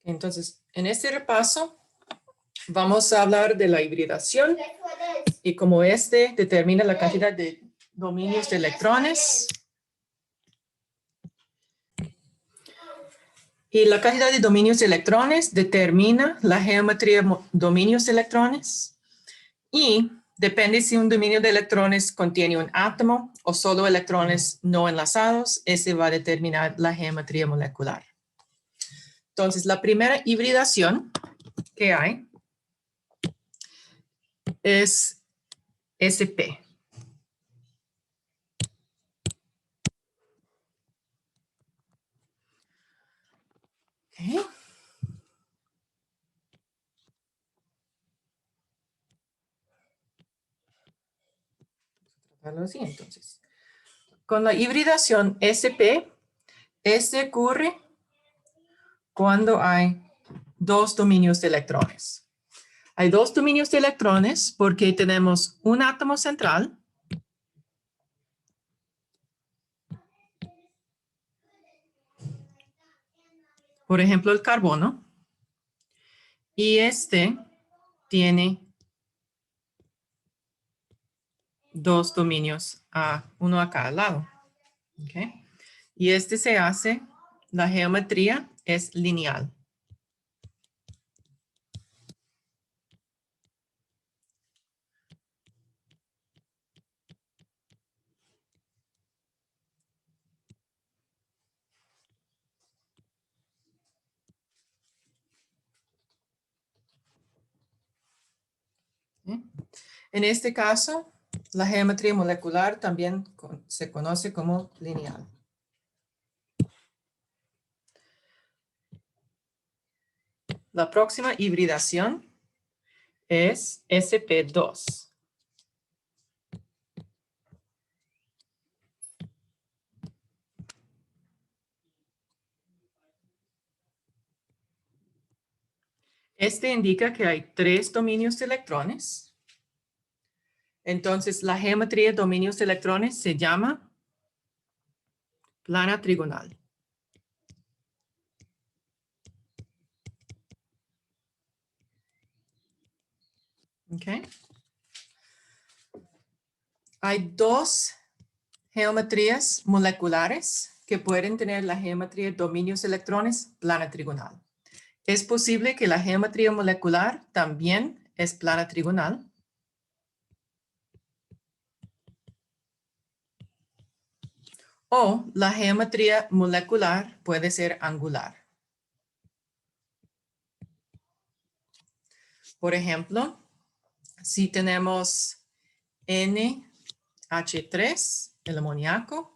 Entonces, en este repaso vamos a hablar de la hibridación y cómo este determina la cantidad de dominios de electrones. Y la cantidad de dominios de electrones determina la geometría de dominios de electrones. Y depende si un dominio de electrones contiene un átomo o solo electrones no enlazados, ese va a determinar la geometría molecular. Entonces, la primera hibridación que hay es SP. Okay. Así, entonces. Con la hibridación SP, este ocurre cuando hay dos dominios de electrones. Hay dos dominios de electrones porque tenemos un átomo central por ejemplo, el carbono, y este tiene dos dominios, uno a cada lado. ¿Okay? Y este se hace, la geometría es lineal. ¿Okay? En este caso, la geometría molecular también se conoce como lineal. La próxima hibridación es sp2. Este indica que hay tres dominios de electrones. Entonces, la geometría de dominios de electrones se llama plana trigonal. Okay. Hay dos geometrías moleculares que pueden tener la geometría de dominios de electrones plana trigonal. Es posible que la geometría molecular también es plana trigonal. O la geometría molecular puede ser angular. Por ejemplo, si tenemos NH3, el amoníaco,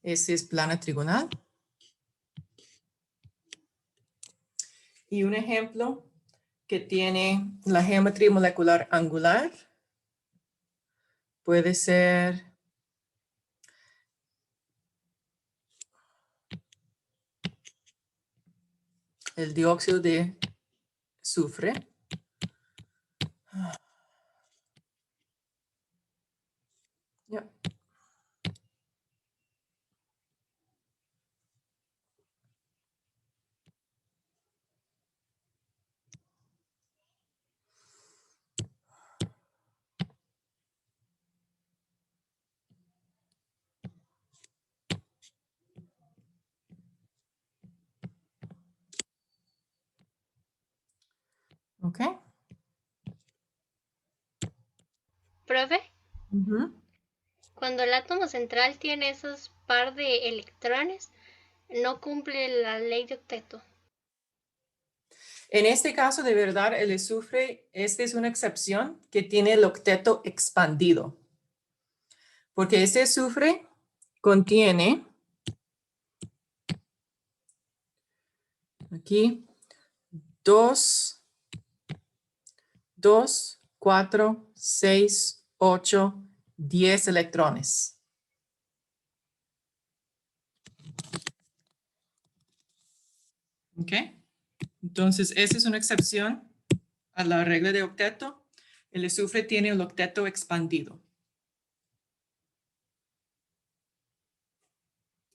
ese es plana trigonal. Y un ejemplo que tiene la geometría molecular angular puede ser el dióxido de azufre. Yeah. ¿Ok? Profe, Uh-huh. cuando el átomo central tiene esos par de electrones, no cumple la ley de octeto. En este caso, de verdad, el azufre, esta es una excepción que tiene el octeto expandido. Porque este azufre contiene, aquí, 2, 4, 6, 8, 10 electrones. ¿Ok? Entonces, esa es una excepción a la regla de octeto. El azufre tiene el octeto expandido.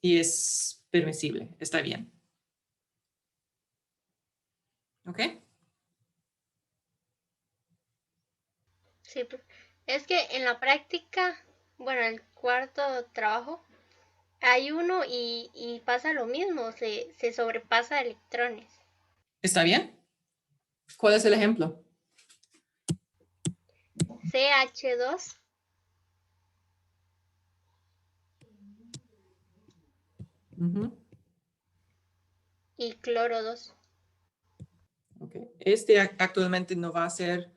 Y es permisible, está bien. ¿Ok? Sí, es que en la práctica, bueno, el cuarto trabajo, hay uno y pasa lo mismo, se sobrepasa electrones. ¿Está bien? ¿Cuál es el ejemplo? CH2 Ujú. y cloro 2. Ok. Este actualmente no va a ser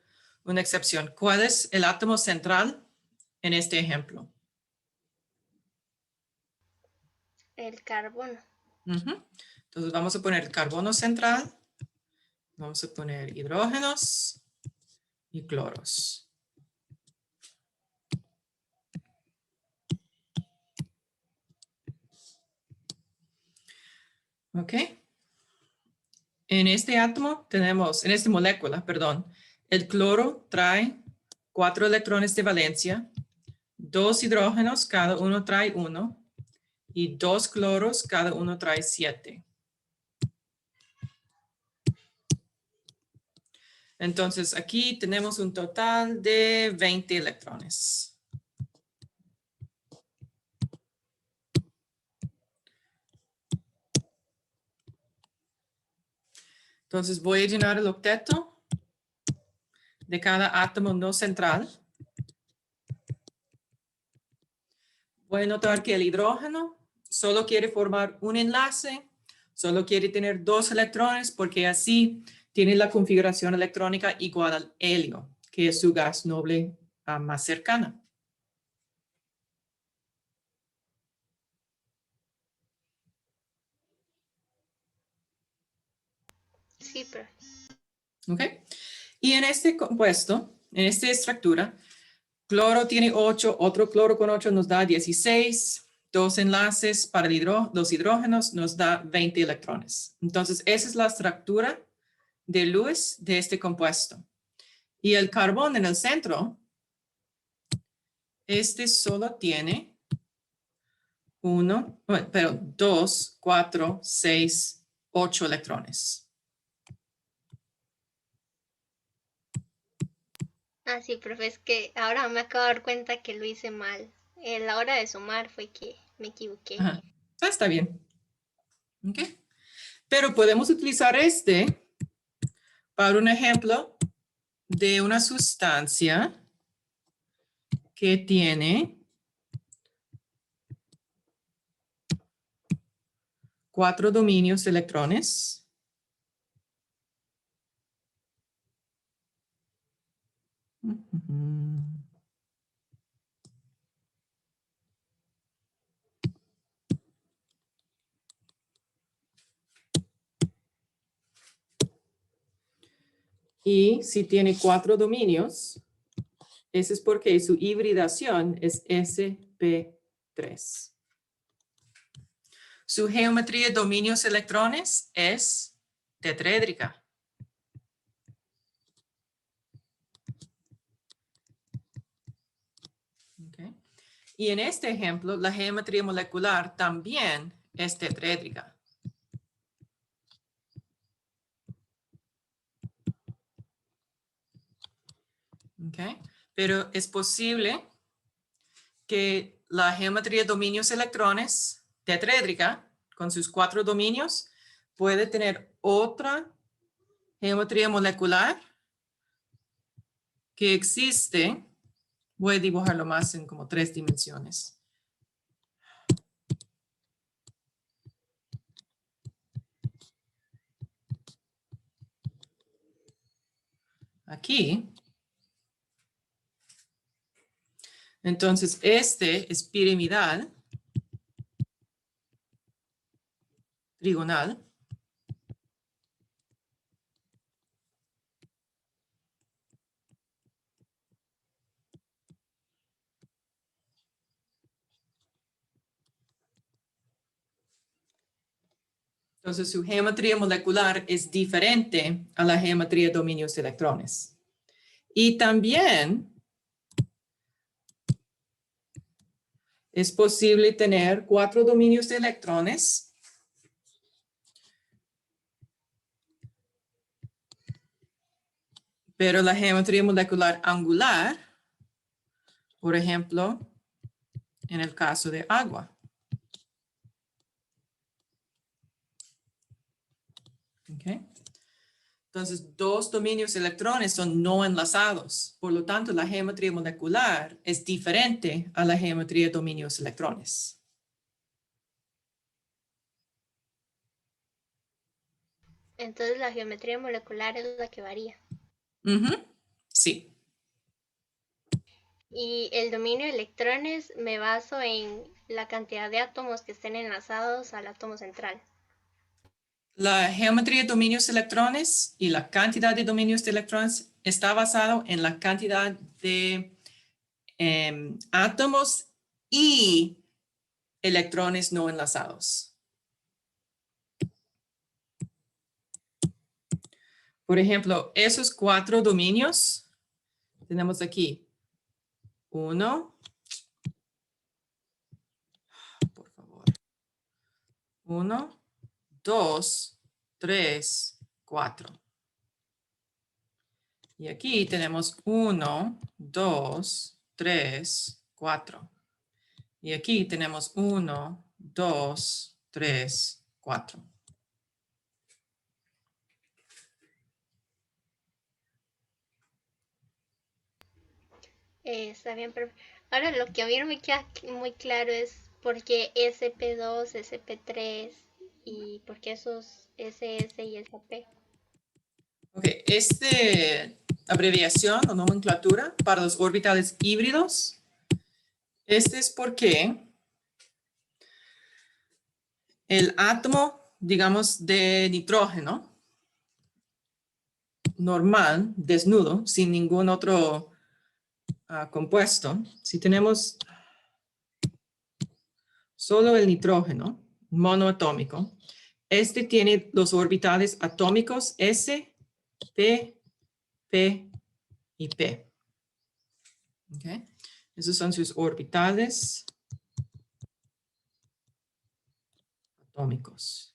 una excepción. ¿Cuál es el átomo central en este ejemplo? El carbono. Ujú. Entonces vamos a poner carbono central, vamos a poner hidrógenos y cloros. ¿Ok? En este átomo tenemos, en esta molécula, perdón, el cloro trae 4 electrones de valencia, 2 hidrógenos, cada uno trae 1, y 2 cloros, cada uno trae 7. Entonces aquí tenemos un total de 20 electrones. Entonces voy a llenar el octeto de cada átomo no central. Voy a notar que el hidrógeno solo quiere formar un enlace, solo quiere tener 2 electrones porque así tiene la configuración electrónica igual al helio, que es su gas noble más cercana. Sí, pero ¿Ok? Y en este compuesto, en esta estructura, cloro tiene 8, otro cloro con 8 nos da 16, 2 enlaces para los hidrógenos nos da 20 electrones. Entonces, esa es la estructura de Lewis de este compuesto. Y el carbón en el centro, este solo tiene 2, 4, 6, 8 electrones. sí, profe, es que ahora me acabo de dar cuenta que lo hice mal. En la hora de sumar fue que me equivoqué. Ajá. Está bien. ¿Okay? Pero podemos utilizar este para un ejemplo de una sustancia que tiene 4 dominios de electrones. Y si tiene 4 dominios, ese es porque su hibridación es sp3. Su geometría de dominios electrones es tetraédrica. Okay. Y en este ejemplo, la geometría molecular también es tetraédrica. Okay. Pero es posible que la geometría de dominios electrones tetraédrica, con sus 4 dominios, puede tener otra geometría molecular que existe. Voy a dibujarlo más en como 3 dimensiones. Aquí. Entonces, este es piramidal, trigonal. Entonces, su geometría molecular es diferente a la geometría de dominios de electrones. Y también es posible tener 4 dominios de electrones pero la geometría molecular angular, por ejemplo, en el caso de agua. Okay. Entonces, 2 dominios de electrones son no enlazados. Por lo tanto, la geometría molecular es diferente a la geometría de dominios de electrones. Entonces la geometría molecular es la que varía. Sí. Y el dominio de electrones me baso en la cantidad de átomos que estén enlazados al átomo central. La geometría de dominios de electrones y la cantidad de dominios de electrones está basado en la cantidad de átomos y electrones no enlazados. Por ejemplo, esos 4 dominios, tenemos aquí 1, por favor, 1, 2, 3, 4. Y aquí tenemos 1, 2, 3, 4. Y aquí tenemos 1, 2, 3, 4. Está bien, pero ahora lo que a mí no me queda muy claro es por qué SP2, SP3 y por qué esos SS y SP. Ok, esta abreviación o nomenclatura para los orbitales híbridos, este es porque el átomo, digamos, de nitrógeno normal, desnudo, sin ningún otro compuesto, si tenemos solo el nitrógeno monoatómico, este tiene los orbitales atómicos S, P, P y P. Okay. Esos son sus orbitales atómicos.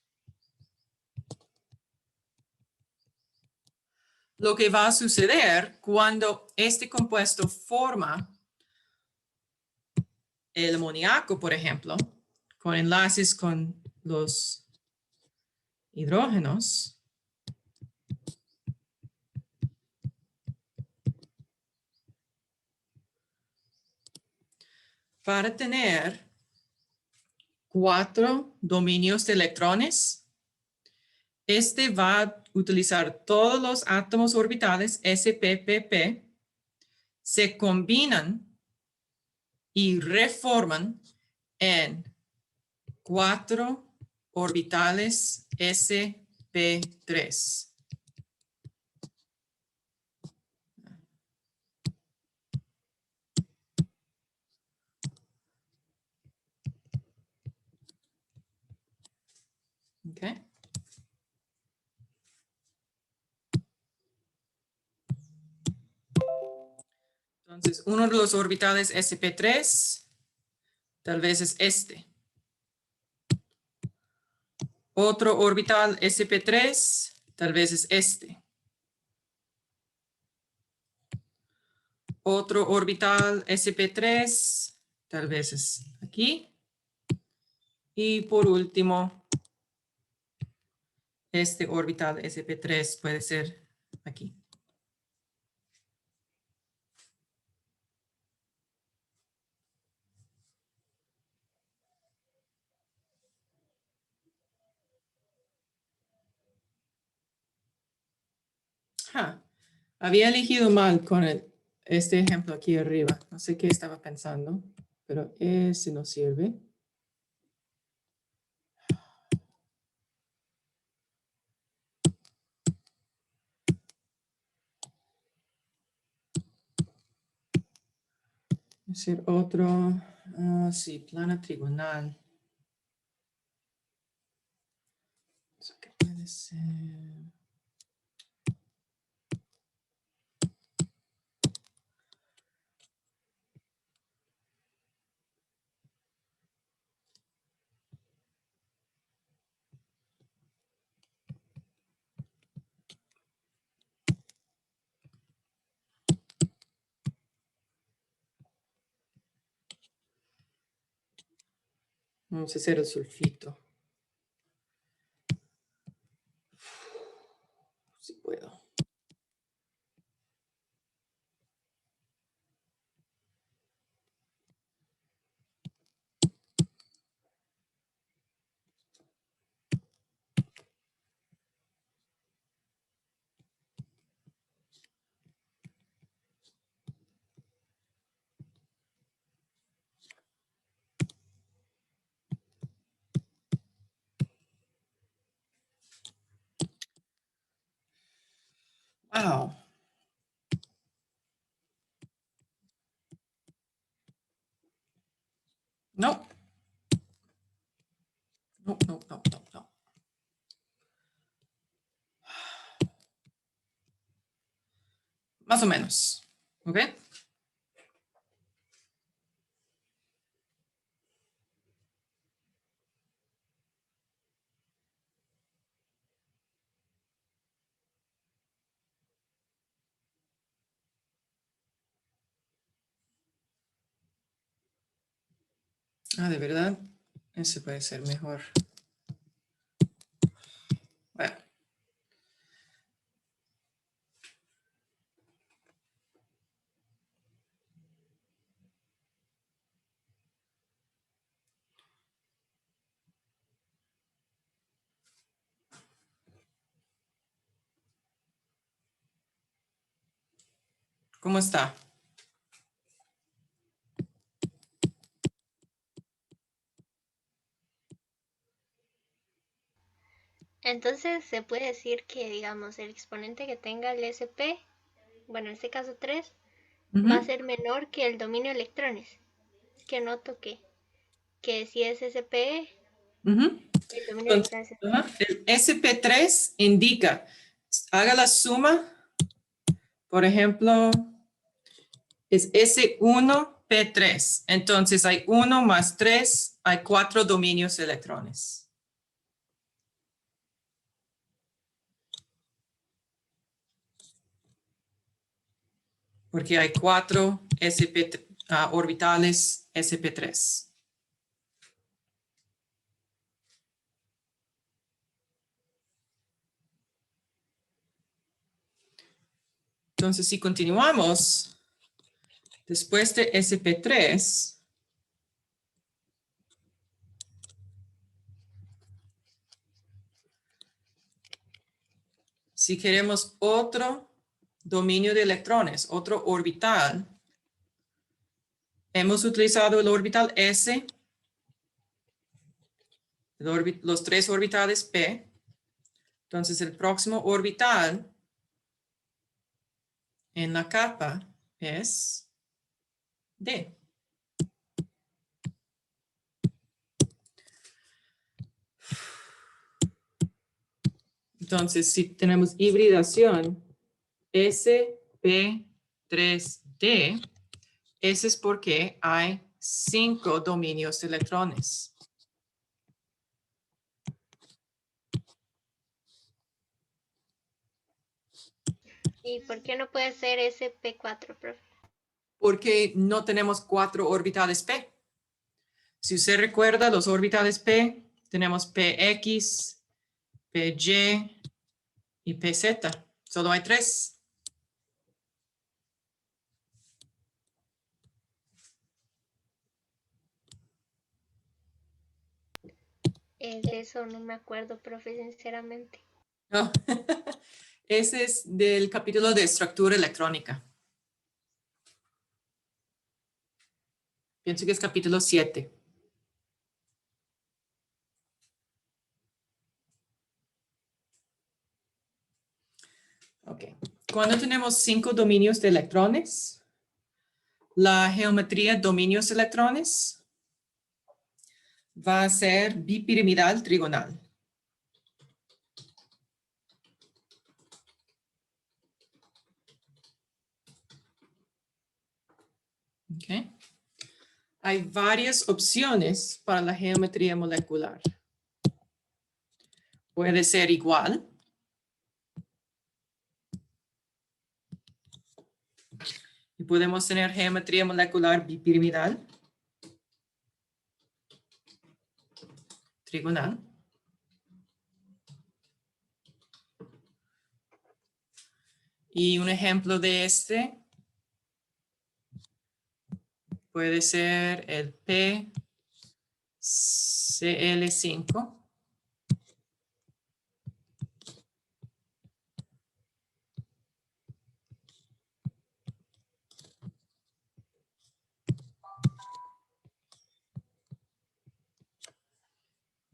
Lo que va a suceder cuando este compuesto forma el amoníaco, por ejemplo, con enlaces con los hidrógenos, para tener 4 dominios de electrones, este va a utilizar todos los átomos orbitales spp, se combinan y reforman en 4 orbitales sp3. Okay. Entonces, uno de los orbitales sp3 tal vez es este. Otro orbital sp3 tal vez es este. Otro orbital sp3 tal vez es aquí. Y por último, este orbital sp3 puede ser aquí. Había elegido mal con este ejemplo aquí arriba. No sé qué estaba pensando, pero ese no sirve. Es decir, otro, sí, plana trigonal. ese. Vamos a hacer el sulfito. Si puedo. Wow. No. No, no, no, no, no. Más o menos. ¿Ok? Ah, de verdad. Ese puede ser mejor. Bueno. ¿Cómo está? Entonces se puede decir que, digamos, el exponente que tenga el SP, bueno, en este caso 3, va a Ujú, ser menor que el dominio de electrones. Que noto que si es SPE, ujú. el dominio de Entonces, electrones es ajá, menor. el SP3 indica, haga la suma, por ejemplo, es S1P3. Entonces hay 1 más 3, hay 4 dominios de electrones. Porque hay 4 orbitales SP3. Entonces, si continuamos, después de SP3, si queremos otro dominio de electrones, otro orbital, hemos utilizado el orbital S, los 3 orbitales P. Entonces, el próximo orbital en la capa es D. Entonces, si tenemos hibridación SP3D, ese es porque hay 5 dominios de electrones. ¿Y por qué no puede ser SP4, profe? Porque no tenemos 4 orbitales P. Si usted recuerda los orbitales P, tenemos PX, PY y PZ. Solo hay 3. De eso no me acuerdo, profe, sinceramente. No. Ese es del capítulo de estructura electrónica. Pienso que es capítulo 7. Ok. Cuando tenemos 5 dominios de electrones, la geometría dominios electrones va a ser bipiramidal trigonal. Okay. Hay varias opciones para la geometría molecular. Puede ser igual. Y podemos tener geometría molecular bipiramidal, trigonal. Y un ejemplo de este puede ser el PCl5.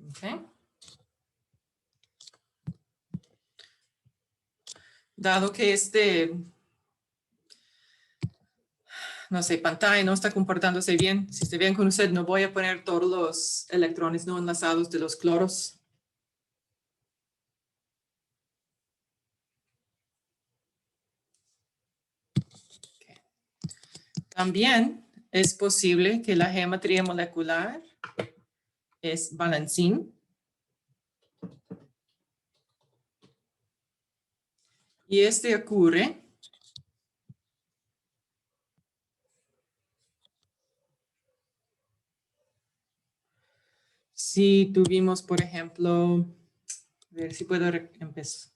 Okay. Dado que no sé, pantalla no está comportándose bien, si se bien con usted, no voy a poner todos los electrones no enlazados de los cloros. Okay. También es posible que la geometría molecular es balancín. Y este ocurre si tuvimos, por ejemplo, a ver si puedo empezar.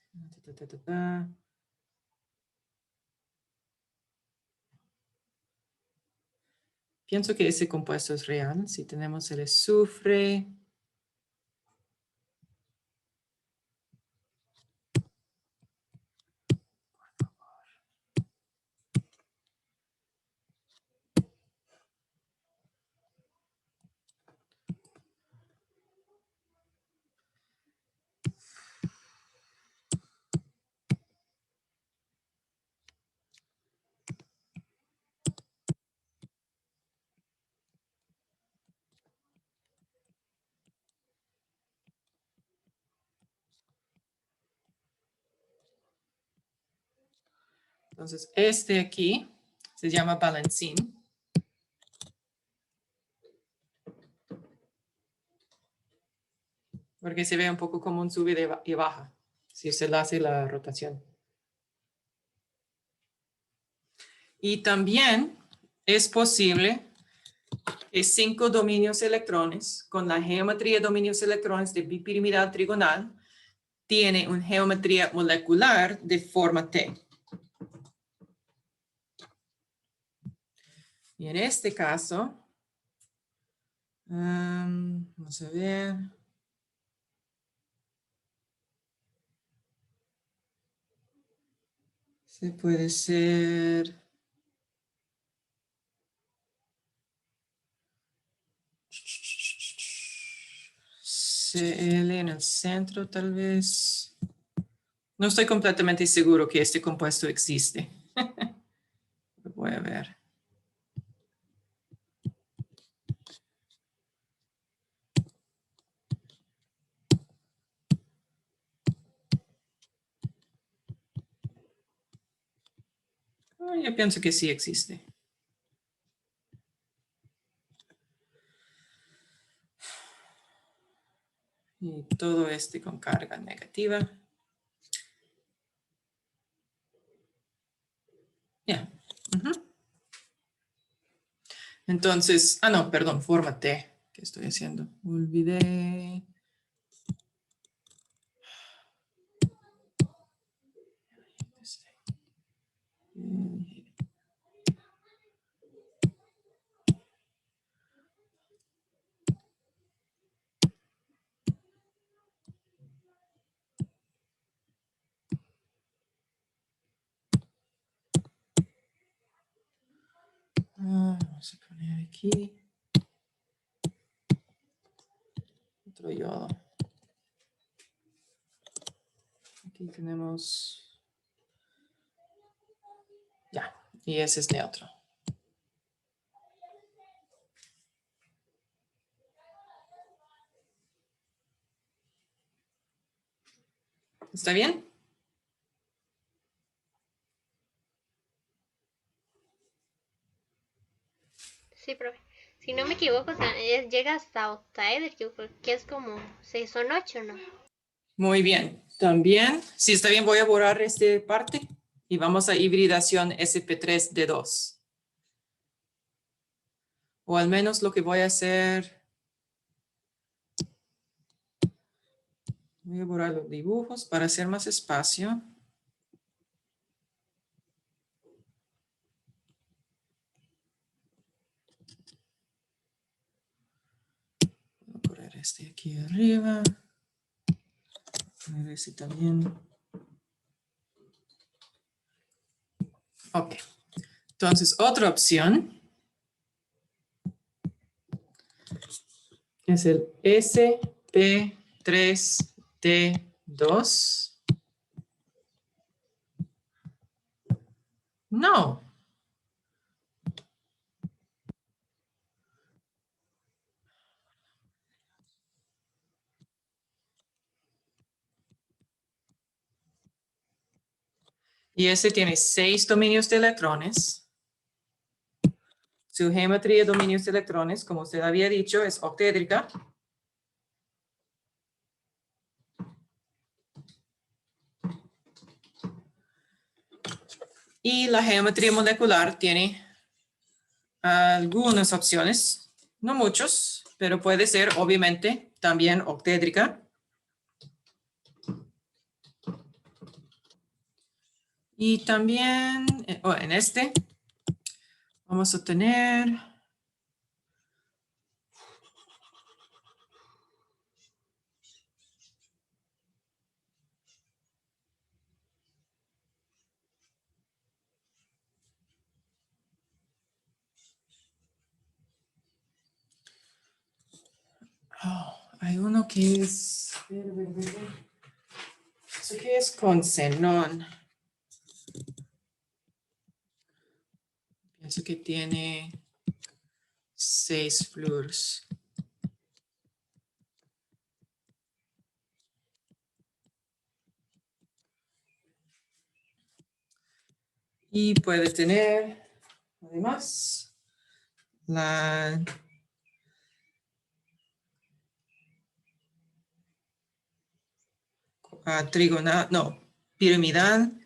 Pienso que ese compuesto es real. Si tenemos el azufre. Entonces, este aquí se llama balancín. Porque se ve un poco como un sube y baja, si se le hace la rotación. Y también es posible que 5 dominios electrones, con la geometría de dominios electrones de bipiramidal trigonal, tiene una geometría molecular de forma T. Y en este caso, vamos a ver. Se puede ser Cl en el centro, tal vez. No estoy completamente seguro que este compuesto existe. Voy a ver. Yo pienso que sí existe. Y todo este con carga negativa. Ya. Entonces, no, perdón, forma T. ¿Qué estoy haciendo? Olvidé. Vamos a poner aquí. Otro yodo. Aquí tenemos. Ya, y ese es neutro. ¿Está bien? Si no me equivoco, llega hasta octaedro, que es como, son 8, ¿no? Muy bien. También, si está bien, voy a borrar esta parte y vamos a hibridación sp3d2. O al menos lo que voy a hacer, voy a borrar los dibujos para hacer más espacio. Voy a poner este aquí arriba. A ver si también. Ok. Entonces, otra opción es el SP3D2. No. Y ese tiene 6 dominios de electrones. Su geometría de dominios de electrones, como usted había dicho, es octaédrica. Y la geometría molecular tiene algunas opciones, no muchos, pero puede ser obviamente también octaédrica. Y también en este vamos a tener hay uno que es, eso que es con xenón. Pienso que tiene 6 fluoros. Y puede tener, además, la trigonal, no, piramidal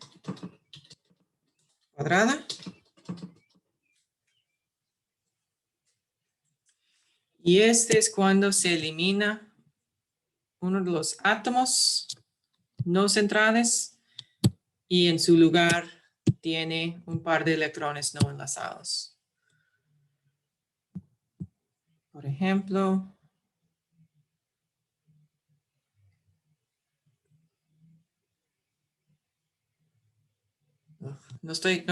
cuadrada. Y este es cuando se elimina uno de los átomos no centrales y en su lugar tiene un par de electrones no enlazados. Por ejemplo, no estoy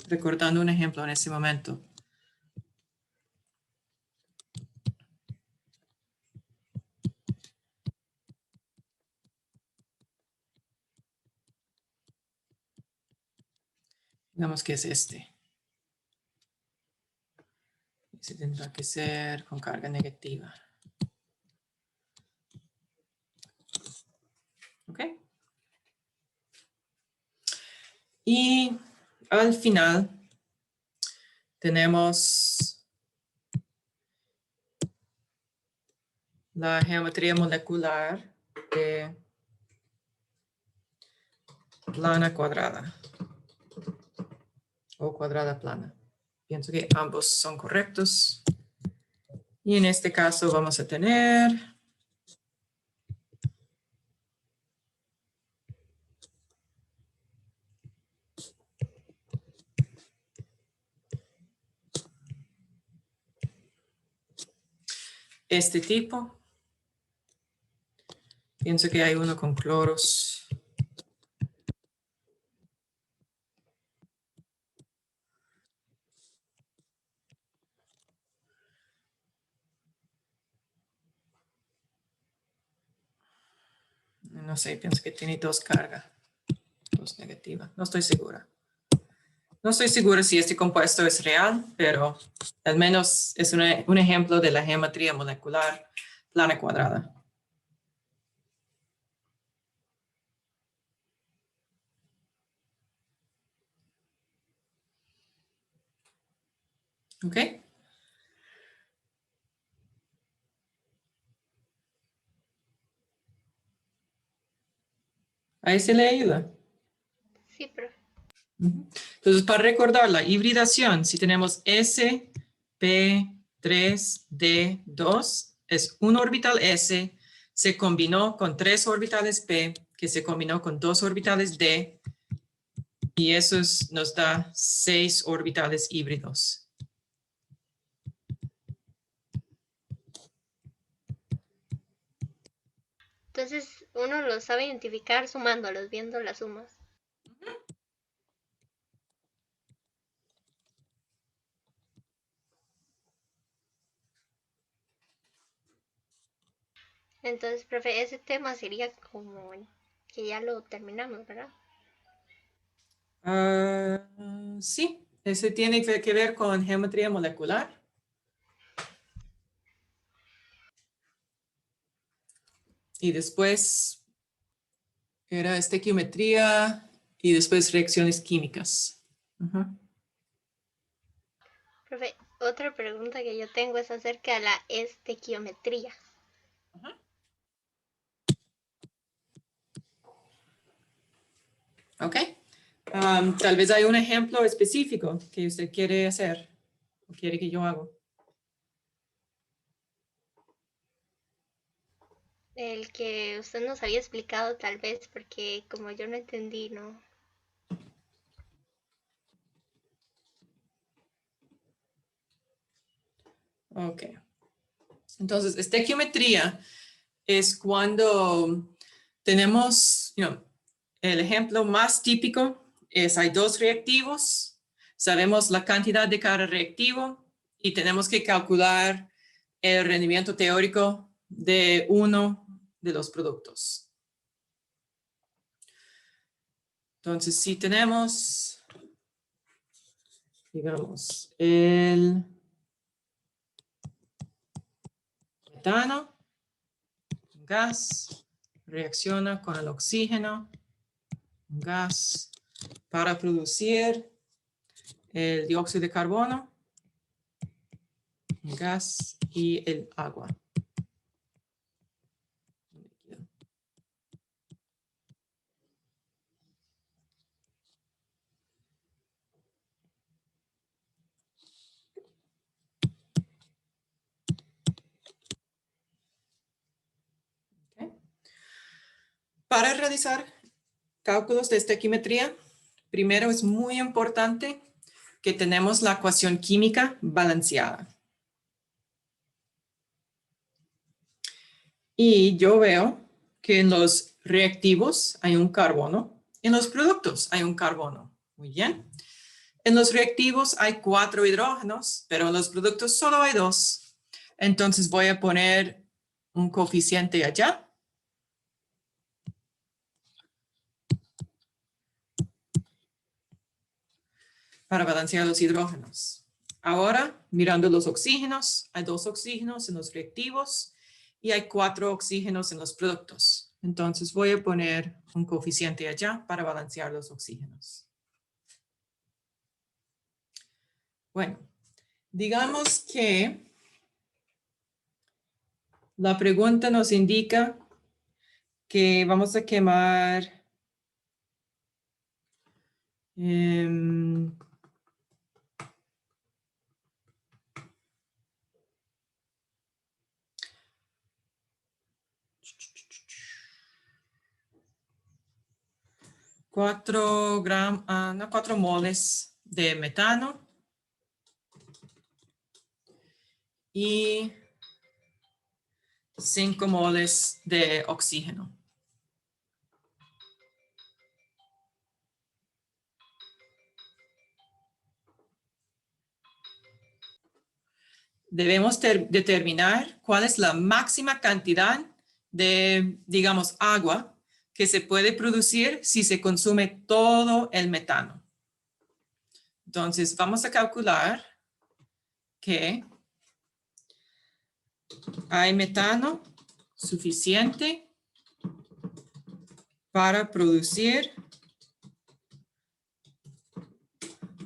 recordando un ejemplo en este momento. Digamos que es este. Ese tendrá que ser con carga negativa. ¿Ok? Y al final tenemos la geometría molecular de plana cuadrada o cuadrada plana. Pienso que ambos son correctos. Y en este caso vamos a tener este tipo. Pienso que hay uno con cloros. No sé, pienso que tiene 2 cargas, 2 negativas. No estoy segura. No estoy segura si este compuesto es real, pero al menos es un ejemplo de la geometría molecular plana cuadrada. ¿Ok? Ahí se le ayuda. Sí, profe. Ujú. Entonces, para recordar la hibridación, si tenemos sp3d2, es un orbital s, se combinó con 3 orbitales p, que se combinó con 2 orbitales d, y eso nos da 6 orbitales híbridos. Entonces uno lo sabe identificar sumándolos, viendo las sumas. Entonces, profe, ese tema sería como que ya lo terminamos, ¿verdad? Sí, ese tiene que ver con geometría molecular. Y después era estequiometría y después reacciones químicas. Ujú. Profe, otra pregunta que yo tengo es acerca de la estequiometría. Ok. Tal vez hay un ejemplo específico que usted quiere hacer o quiere que yo haga. El que usted nos había explicado tal vez, porque como yo no entendí, ¿no? Ok. Entonces, estequiometría es cuando tenemos, el ejemplo más típico es hay 2 reactivos, sabemos la cantidad de cada reactivo y tenemos que calcular el rendimiento teórico de uno de los productos. Entonces, si tenemos, digamos, el metano, gas, reacciona con el oxígeno, gas, para producir el dióxido de carbono, gas y el agua. Okay. Para realizar cálculos de estequiometría, primero es muy importante que tenemos la ecuación química balanceada. Y yo veo que en los reactivos hay un carbono, en los productos hay un carbono. Muy bien. En los reactivos hay 4 hidrógenos, pero en los productos solo hay 2. Entonces voy a poner un coeficiente allá. Para balancear los hidrógenos. Ahora, mirando los oxígenos, hay 2 oxígenos en los reactivos y hay 4 oxígenos en los productos. Entonces voy a poner un coeficiente allá para balancear los oxígenos. Bueno, digamos que la pregunta nos indica que vamos a quemar 4 moles de metano y 5 moles de oxígeno. Debemos determinar cuál es la máxima cantidad de, digamos, agua que se puede producir si se consume todo el metano. Entonces, vamos a calcular que hay metano suficiente para producir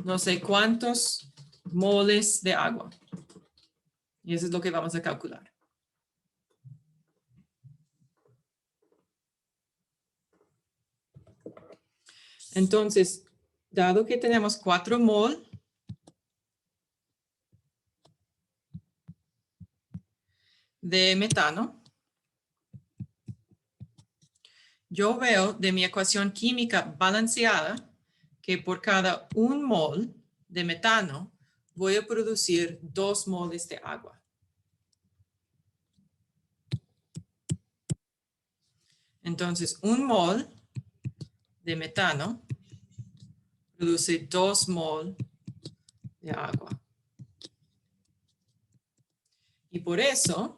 no sé cuántos moles de agua. Y eso es lo que vamos a calcular. Entonces, dado que tenemos 4 mol de metano, yo veo de mi ecuación química balanceada que por cada 1 mol de metano voy a producir 2 moles de agua. Entonces, 1 mol de metano produce 2 mol de agua. Y por eso,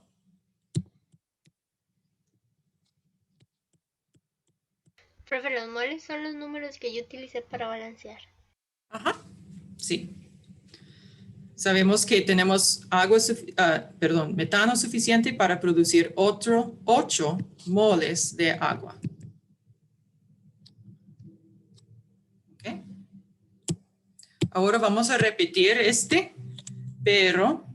Profe, los moles son los números que yo utilicé para balancear. ajá, sí. Sabemos que tenemos metano suficiente para producir 8 moles de agua. ¿Okay? Ahora vamos a repetir pero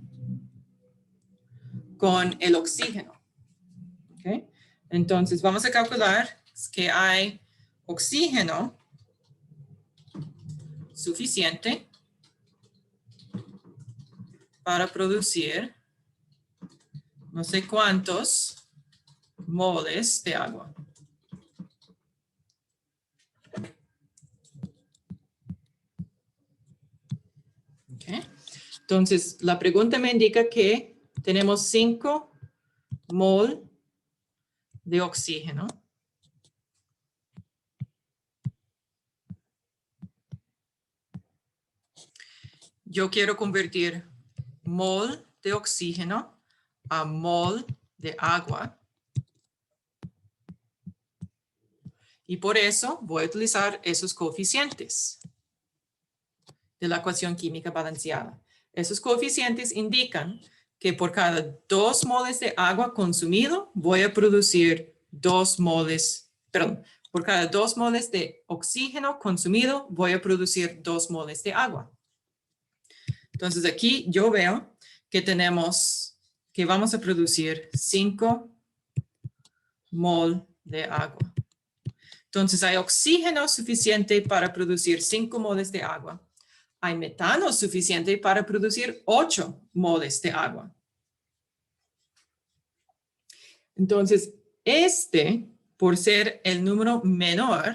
con el oxígeno. ¿Okay? Entonces vamos a calcular que hay oxígeno suficiente para producir no sé cuántos moles de agua. Okay. Entonces, la pregunta me indica que tenemos 5 mol de oxígeno. Yo quiero convertir mol de oxígeno a mol de agua. Y por eso voy a utilizar esos coeficientes de la ecuación química balanceada. Esos coeficientes indican que por cada 2 moles de agua consumido voy a producir 2 moles, perdón, por cada 2 moles de oxígeno consumido voy a producir 2 moles de agua. Entonces aquí yo veo que vamos a producir 5 mol de agua. Entonces hay oxígeno suficiente para producir 5 moles de agua. Hay metano suficiente para producir 8 moles de agua. Entonces, por ser el número menor,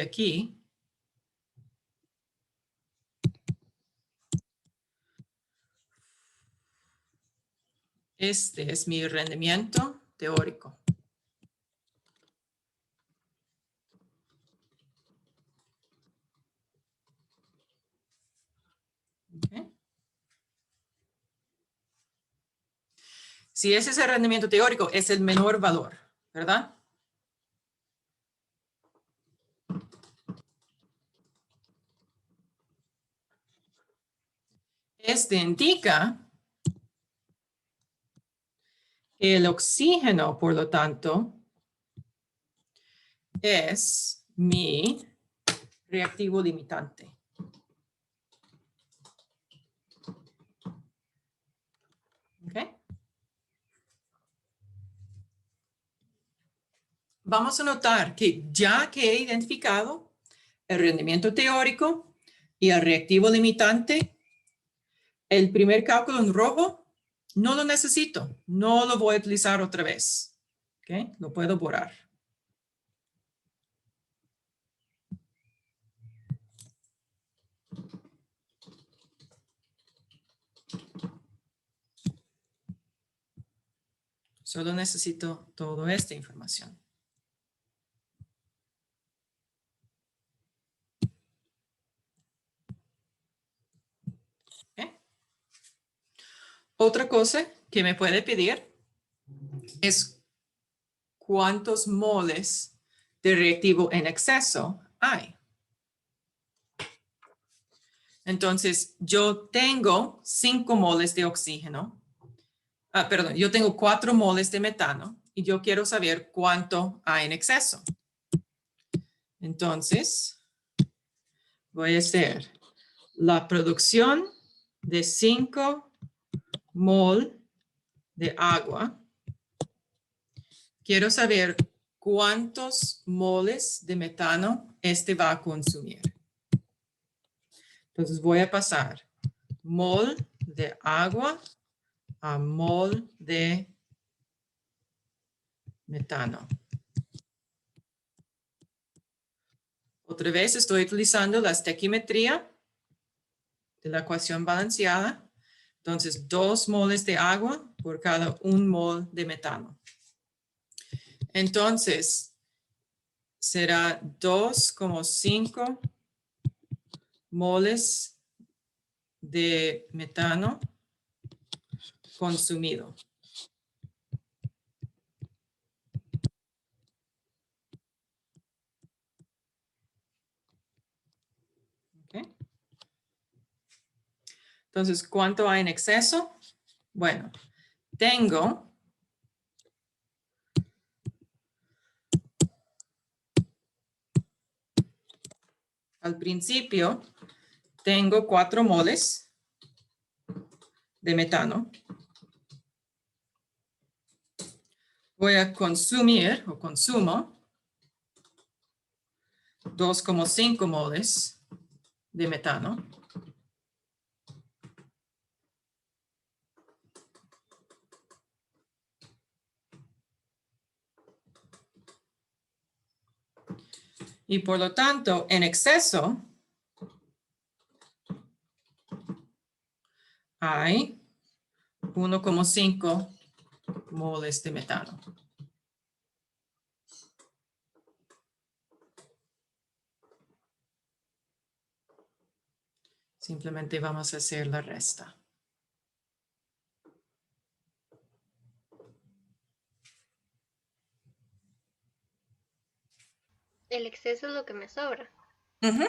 aquí, este es mi rendimiento teórico. Okay. Si ese es el rendimiento teórico, es el menor valor, ¿verdad? Indica que el oxígeno, por lo tanto, es mi reactivo limitante. Okay. Vamos a notar que ya que he identificado el rendimiento teórico y el reactivo limitante, el primer cálculo en rojo no lo necesito, no lo voy a utilizar otra vez. Okay. Lo puedo borrar. Solo necesito toda esta información. Okay. Otra cosa que me puede pedir es cuántos moles de reactivo en exceso hay. Entonces, yo tengo 5 moles de oxígeno. Perdón, yo tengo 4 moles de metano y yo quiero saber cuánto hay en exceso. Entonces, voy a hacer la producción de 5 mol de agua, quiero saber cuántos moles de metano este va a consumir. Entonces voy a pasar mol de agua a mol de metano. Otra vez estoy utilizando la estequiometría de la ecuación balanceada. Entonces, 2 moles de agua por cada 1 mol de metano. Entonces, será 2,5 moles de metano consumido. ¿Okay? Entonces, ¿cuánto hay en exceso? Bueno, tengo al principio, tengo 4 moles de metano. Voy a consumir o consumo 2,5 moles de metano. Y por lo tanto, en exceso, hay 1,5 moles de metano. Simplemente vamos a hacer la resta. El exceso es lo que me sobra. Ujú.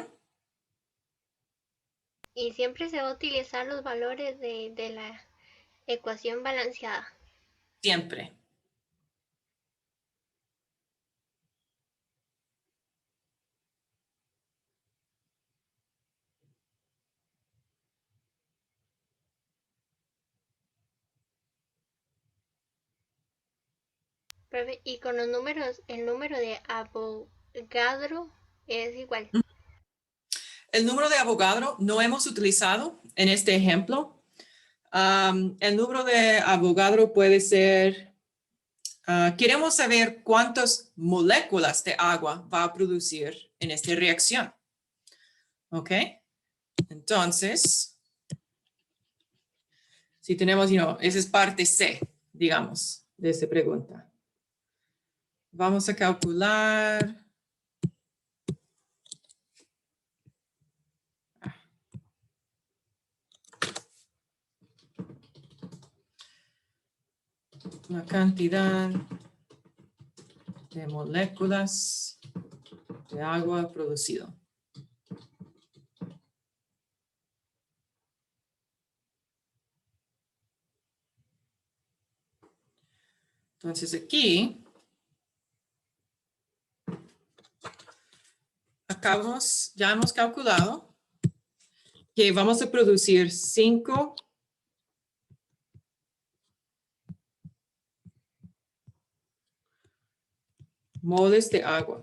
Y siempre se va a utilizar los valores de la ecuación balanceada. Siempre. Profe, y con los números, el número de Avogadro es igual. El número de Avogadro no hemos utilizado en este ejemplo. El número de Avogadro puede ser, queremos saber cuántas moléculas de agua va a producir en esta reacción. ¿Ok? Entonces, si tenemos, esa es parte C, digamos, de esta pregunta. Vamos a calcular. La cantidad de moléculas de agua producido. Entonces aquí ya hemos calculado que vamos a producir 5 moles de agua.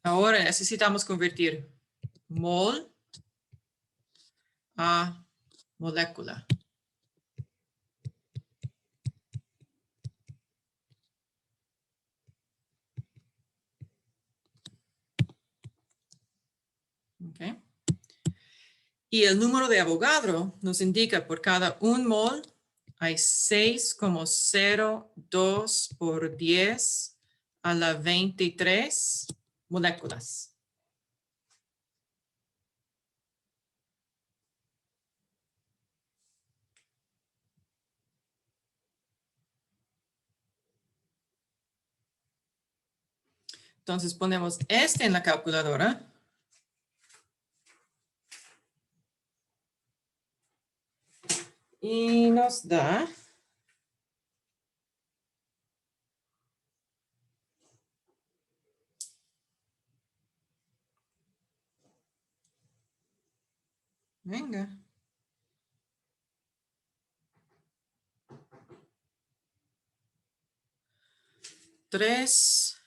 Ahora necesitamos convertir mol a molécula. Okay. Y el número de Avogadro nos indica por cada 1 mol hay 6,02 por 10 a la 23 moléculas. Entonces ponemos este en la calculadora. Y nos da venga. 3,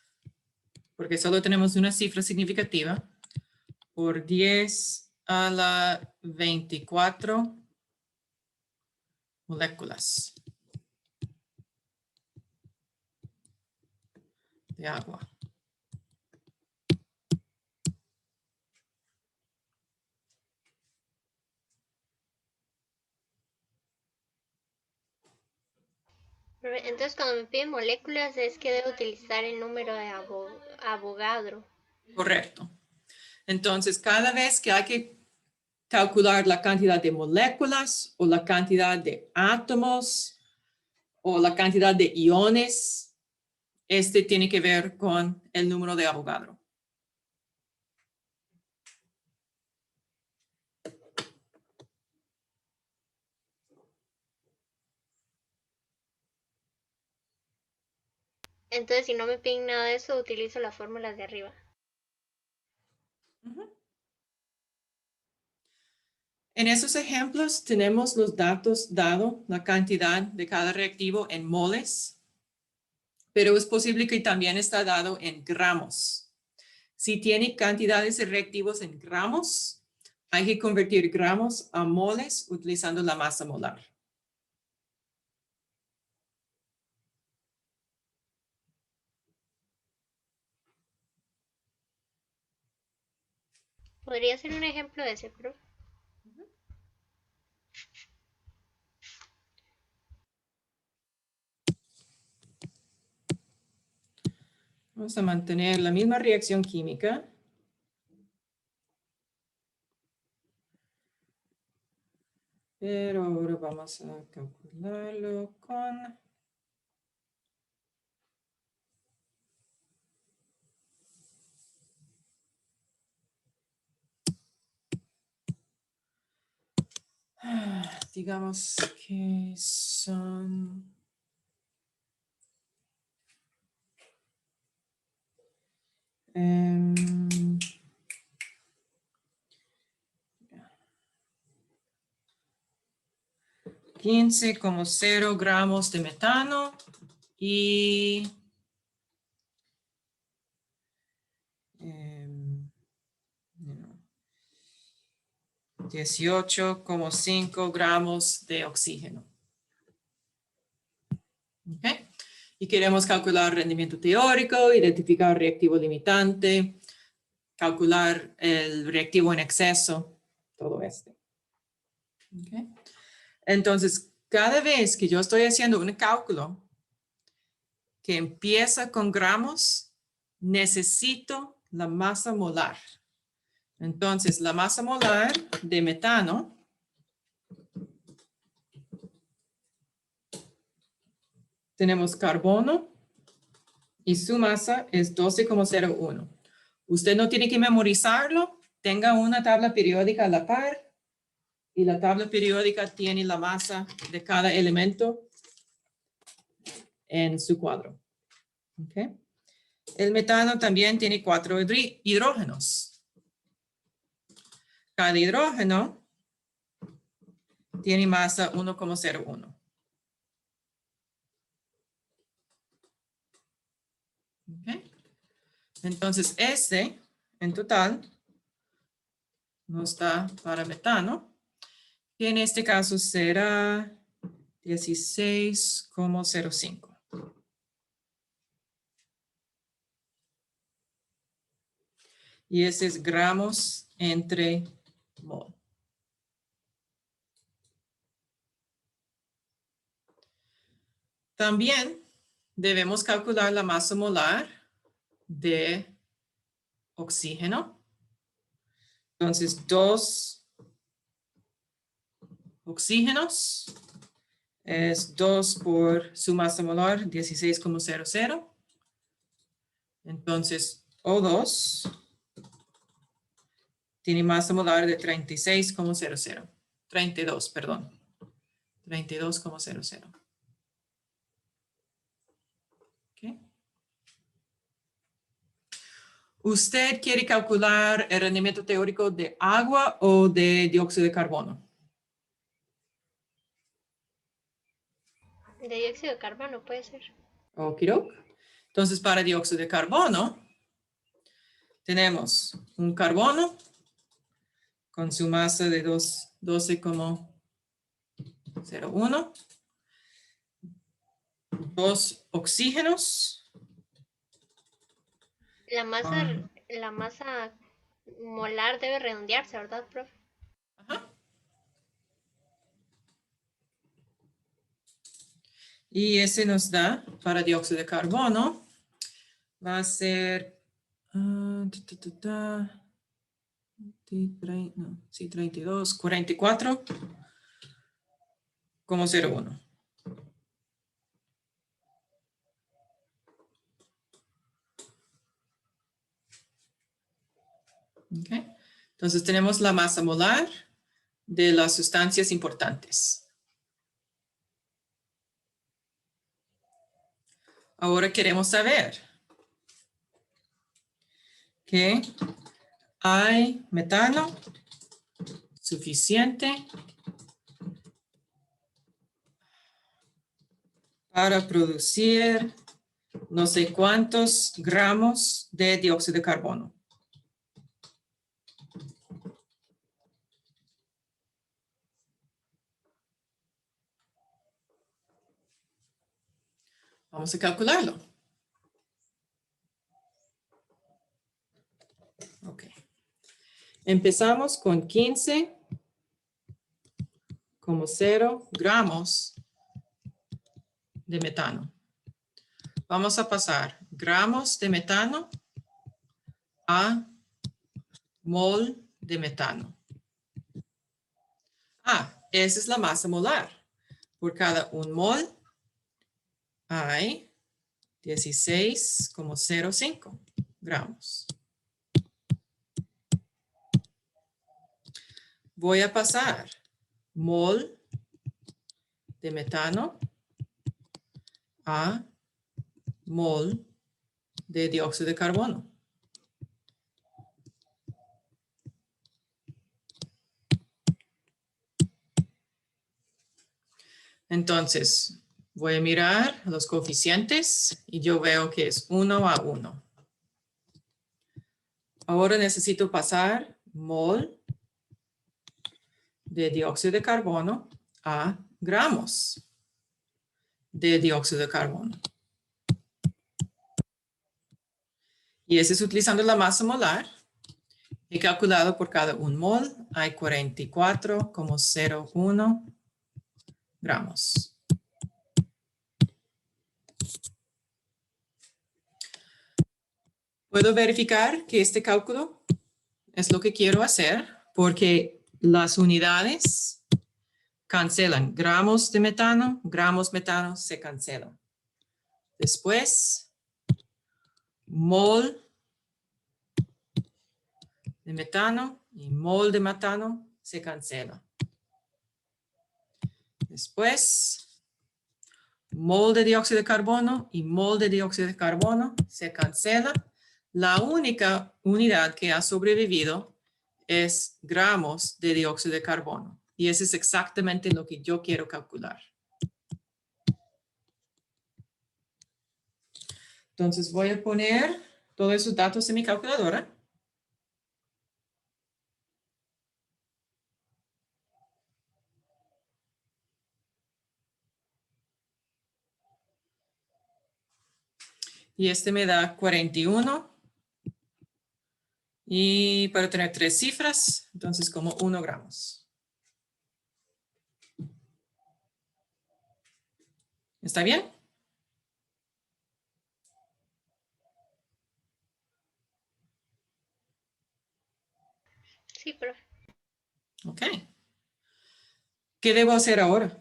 porque solo tenemos una cifra significativa, por 10 a la 24 moléculas de agua. Entonces, cuando me piden moléculas, es que debo utilizar el número de Avogadro. Correcto. Entonces, cada vez que hay que calcular la cantidad de moléculas o la cantidad de átomos o la cantidad de iones, este tiene que ver con el número de Avogadro. Entonces, si no me piden nada de eso, utilizo las fórmulas de arriba. En esos ejemplos tenemos los datos dado, la cantidad de cada reactivo en moles, pero es posible que también está dado en gramos. Si tiene cantidades de reactivos en gramos, hay que convertir gramos a moles utilizando la masa molar. ¿Podría ser un ejemplo de ese, profe? Vamos a mantener la misma reacción química. Pero ahora vamos a calcularlo con digamos que son 15,0 gramos de metano y 18,5 gramos de oxígeno. ¿Okay? Y queremos calcular rendimiento teórico, identificar reactivo limitante, calcular el reactivo en exceso, todo esto. ¿Okay? Entonces, cada vez que yo estoy haciendo un cálculo que empieza con gramos, necesito la masa molar. Entonces, la masa molar de metano tenemos carbono y su masa es 12,01. Usted no tiene que memorizarlo, tenga una tabla periódica a la par y la tabla periódica tiene la masa de cada elemento en su cuadro. ¿Okay? El metano también tiene 4 hidrógenos. Cada hidrógeno tiene masa 1,01. ¿Okay? Entonces, este en total nos da para metano, que en este caso será 16,05. Y ese es gramos entre mol. También debemos calcular la masa molar de oxígeno. Entonces, 2 oxígenos es 2 por su masa molar, 16,00. Entonces, O2 tiene masa molar de 36,00. 32, perdón. 32,00. ¿Okay? ¿Usted quiere calcular el rendimiento teórico de agua o de dióxido de carbono? De dióxido de carbono puede ser. Okidok. Entonces, para dióxido de carbono, tenemos un carbono con su masa de 12,01, dos oxígenos. La masa molar debe redondearse, ¿verdad, profe? Ajá. Y ese nos da, para dióxido de carbono, va a ser 32, 44,01. Okay. Entonces tenemos la masa molar de las sustancias importantes. Ahora queremos saber que hay metano suficiente para producir no sé cuántos gramos de dióxido de carbono. Vamos a calcularlo. Ok. Empezamos con 15,0 gramos de metano. Vamos a pasar gramos de metano a mol de metano. Esa es la masa molar. Por cada un mol hay 16,05 gramos. Voy a pasar mol de metano a mol de dióxido de carbono. Entonces, voy a mirar los coeficientes y yo veo que es 1:1. Ahora necesito pasar mol de dióxido de carbono a gramos de dióxido de carbono. Y ese es utilizando la masa molar. He calculado por cada un mol, hay 44,01 gramos. Puedo verificar que este cálculo es lo que quiero hacer porque las unidades cancelan. Gramos metano se cancelan. Después, mol de metano y mol de metano se cancela. Después, mol de dióxido de carbono y mol de dióxido de carbono se cancela. La única unidad que ha sobrevivido es gramos de dióxido de carbono. Y eso es exactamente lo que yo quiero calcular. Entonces voy a poner todos esos datos en mi calculadora. Y este me da 41. Y para tener 3 cifras, entonces como 1 gramos. ¿Está bien? Sí, profe. Ok. ¿Qué debo hacer ahora?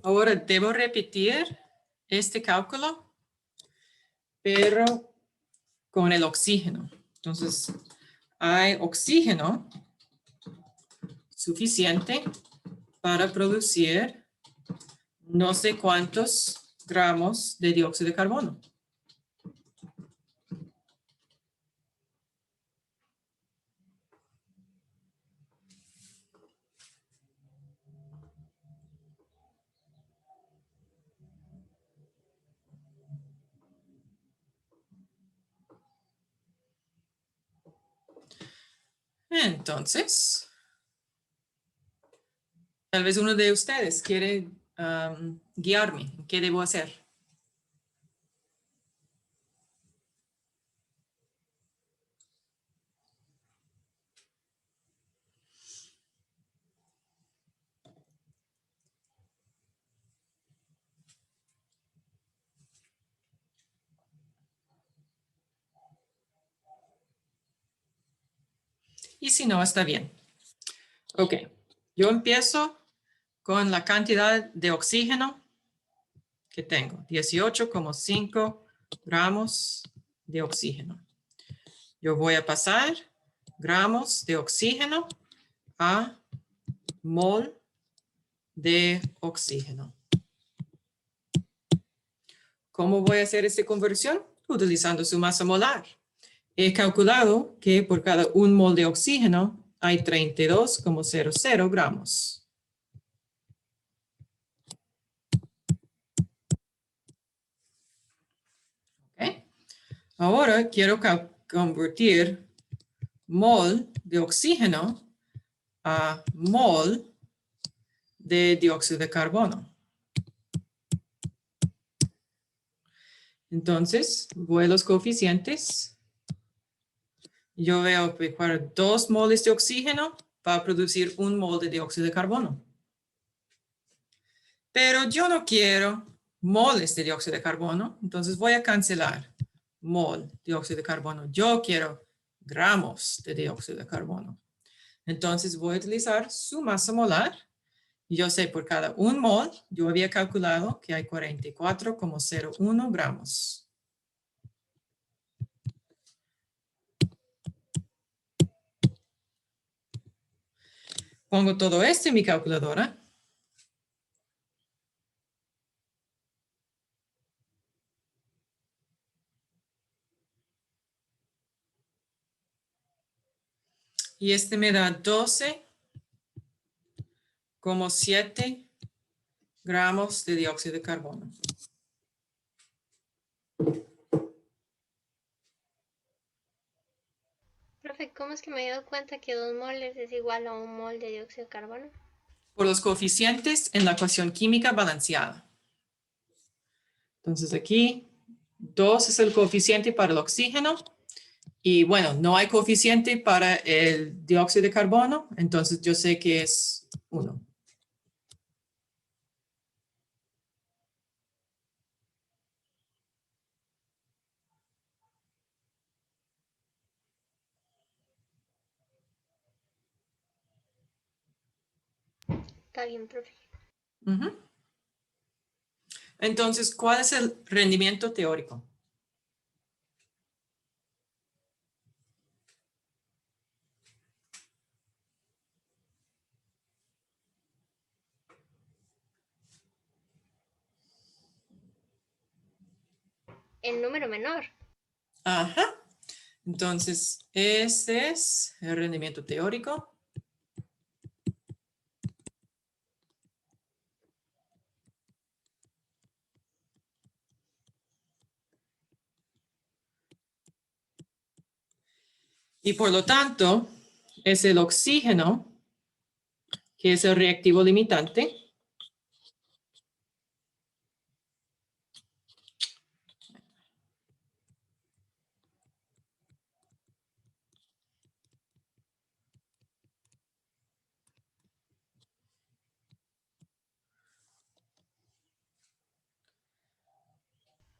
Ahora debo repetir este cálculo, pero con el oxígeno. Entonces, hay oxígeno suficiente para producir no sé cuántos gramos de dióxido de carbono. Entonces, tal vez uno de ustedes quiere guiarme. ¿Qué debo hacer? Y si no, está bien. Ok, yo empiezo con la cantidad de oxígeno que tengo, 18,5 gramos de oxígeno. Yo voy a pasar gramos de oxígeno a mol de oxígeno. ¿Cómo voy a hacer esta conversión? Utilizando su masa molar. He calculado que por cada 1 mol de oxígeno hay 32,00 gramos. ¿Okay? Ahora quiero convertir mol de oxígeno a mol de dióxido de carbono. Entonces, voy a los coeficientes. Yo veo que para 2 moles de oxígeno va a producir 1 mol de dióxido de carbono. Pero yo no quiero moles de dióxido de carbono, entonces voy a cancelar mol de dióxido de carbono. Yo quiero gramos de dióxido de carbono. Entonces voy a utilizar su masa molar. Yo sé por cada 1 mol, yo había calculado que hay 44,01 gramos. Pongo todo esto en mi calculadora. Y este me da 12,7 gramos de dióxido de carbono. Profe, ¿cómo es que me he dado cuenta que 2 moles es igual a 1 mol de dióxido de carbono? Por los coeficientes en la ecuación química balanceada. Entonces aquí 2 es el coeficiente para el oxígeno y bueno, no hay coeficiente para el dióxido de carbono, entonces yo sé que es 1. Está bien, profe. Entonces, ¿cuál es el rendimiento teórico? El número menor. Ajá. Entonces, ese es el rendimiento teórico. Y por lo tanto, es el oxígeno, que es el reactivo limitante.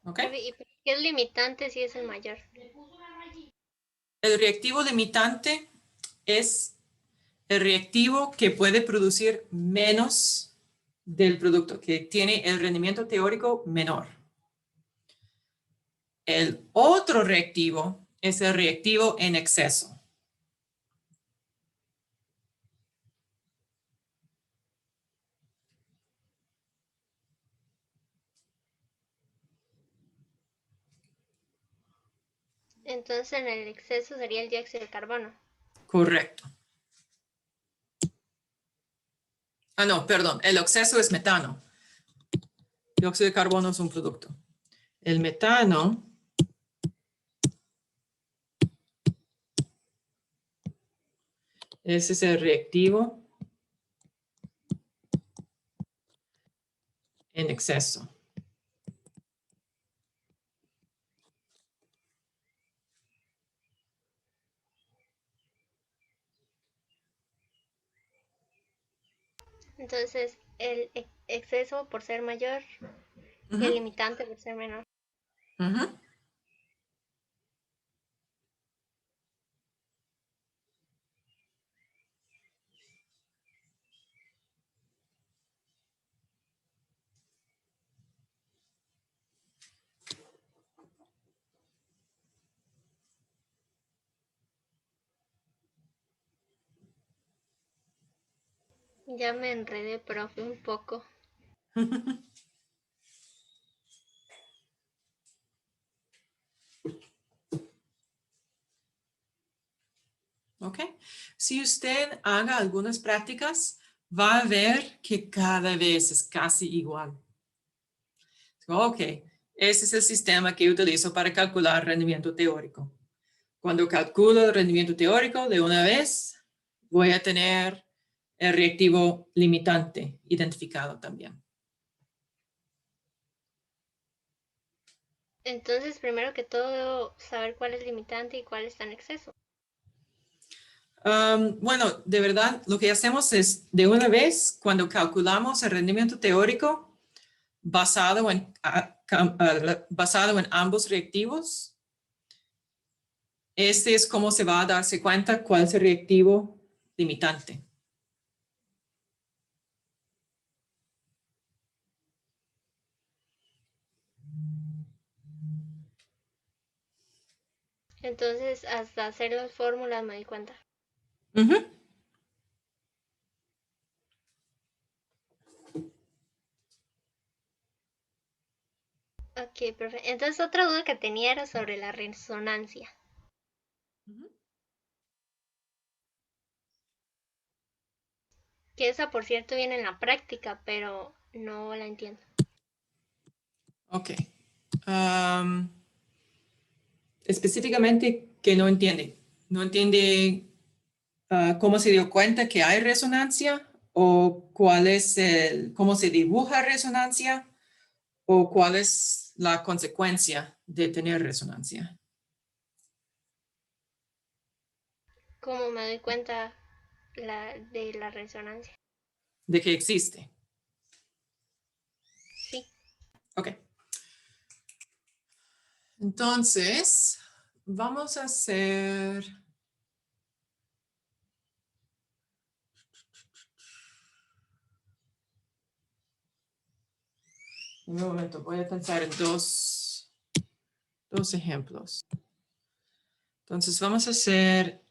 ¿Ok? Profe, ¿y por qué es limitante si es el mayor? El reactivo limitante es el reactivo que puede producir menos del producto, que tiene el rendimiento teórico menor. El otro reactivo es el reactivo en exceso. Entonces en el exceso sería el dióxido de carbono. Correcto. Ah, no, perdón. El exceso es metano. Dióxido de carbono es un producto. El metano Ese es el reactivo en exceso. Entonces, el exceso por ser mayor y el Ujú, limitante por ser menor. ujú. Ya me enredé, profe, un poco. ¿Ok? Si usted haga algunas prácticas, va a ver que cada vez es casi igual. Ok, ese es el sistema que utilizo para calcular rendimiento teórico. Cuando calculo el rendimiento teórico de una vez, voy a tener el reactivo limitante identificado también. Entonces, primero que todo, debo saber cuál es limitante y cuál está en exceso. Bueno, de verdad, lo que hacemos es, de una vez, cuando calculamos el rendimiento teórico basado en ambos reactivos, este es cómo se va a darse cuenta cuál es el reactivo limitante. Entonces, hasta hacer las fórmulas me di cuenta. Ujú. Ok, perfecto. Entonces, otra duda que tenía era sobre la resonancia. Ujú. Que esa, por cierto, viene en la práctica, pero no la entiendo. Ok. Um, Específicamente, que no entiende. No entiende cómo se dio cuenta que hay resonancia o cuál es cómo se dibuja resonancia o cuál es la consecuencia de tener resonancia. ¿Cómo me doy cuenta de la resonancia? De que existe. Sí. Ok. Entonces, vamos a hacer... En un momento, voy a pensar en dos ejemplos. Entonces, vamos a hacer...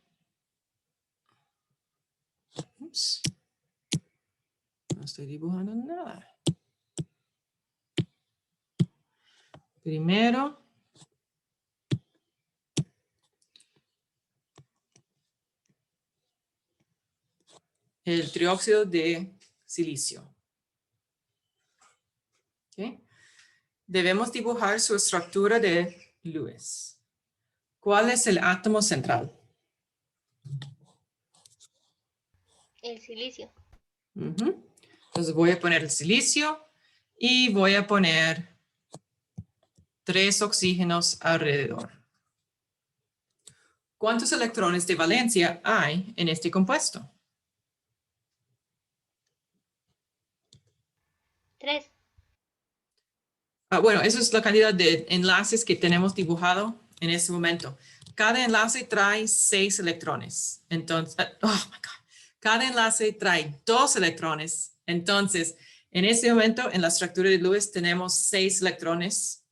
Ups, no estoy dibujando nada. Primero, el trióxido de silicio. ¿Okay? Debemos dibujar su estructura de Lewis. ¿Cuál es el átomo central? El silicio. Ujú. Entonces voy a poner el silicio y voy a poner 3 oxígenos alrededor. ¿Cuántos electrones de valencia hay en este compuesto? 3. Bueno, esa es la cantidad de enlaces que tenemos dibujado en este momento. Cada enlace trae 6 electrones. Entonces, oh my God. Cada enlace trae 2 electrones. Entonces, en este momento, en la estructura de Lewis, tenemos 6 electrones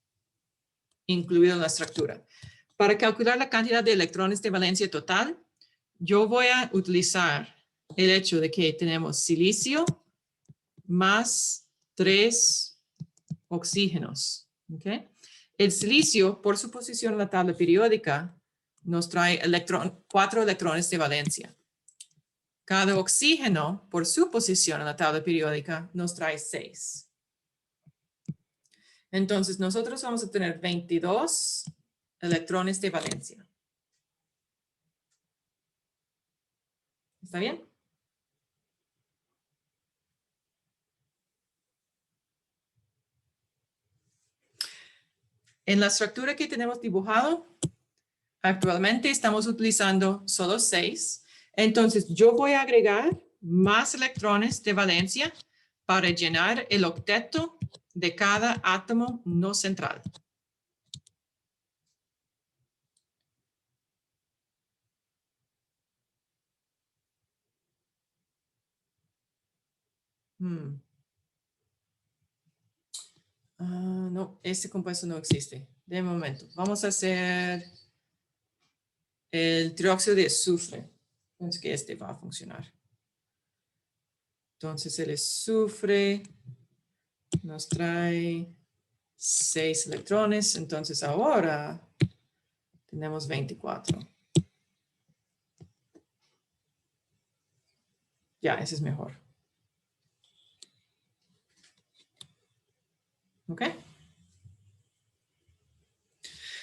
incluidos en la estructura. Para calcular la cantidad de electrones de valencia total, yo voy a utilizar el hecho de que tenemos silicio más 3 oxígenos. ¿Okay? El silicio, por su posición en la tabla periódica, nos trae 4 electrones de valencia. Cada oxígeno, por su posición en la tabla periódica, nos trae 6. Entonces, nosotros vamos a tener 22 electrones de valencia. ¿Está bien? En la estructura que tenemos dibujado, actualmente estamos utilizando solo 6. Entonces, yo voy a agregar más electrones de valencia para llenar el octeto de cada átomo no central. No, este compuesto no existe. De momento, vamos a hacer el trióxido de azufre. Entonces, que este va a funcionar. Entonces, el azufre nos trae 6 electrones. Entonces, ahora tenemos 24. Ya, ese es mejor. ¿Ok?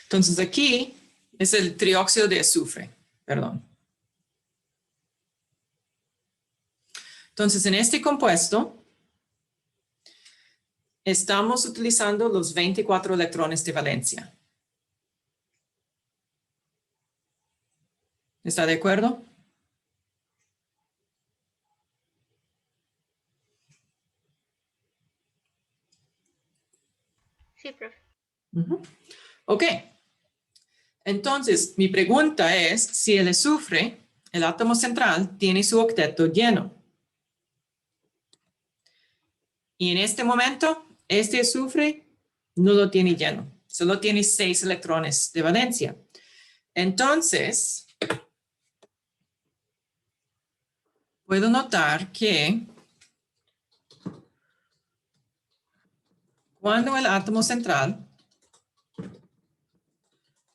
Entonces, aquí es el trióxido de azufre. Perdón. Entonces, en este compuesto, estamos utilizando los 24 electrones de valencia. ¿Está de acuerdo? Sí, profe. Ok. Entonces, mi pregunta es si el azufre, el átomo central, tiene su octeto lleno. Y en este momento, este azufre no lo tiene lleno. Solo tiene 6 electrones de valencia. Entonces, puedo notar que cuando el átomo central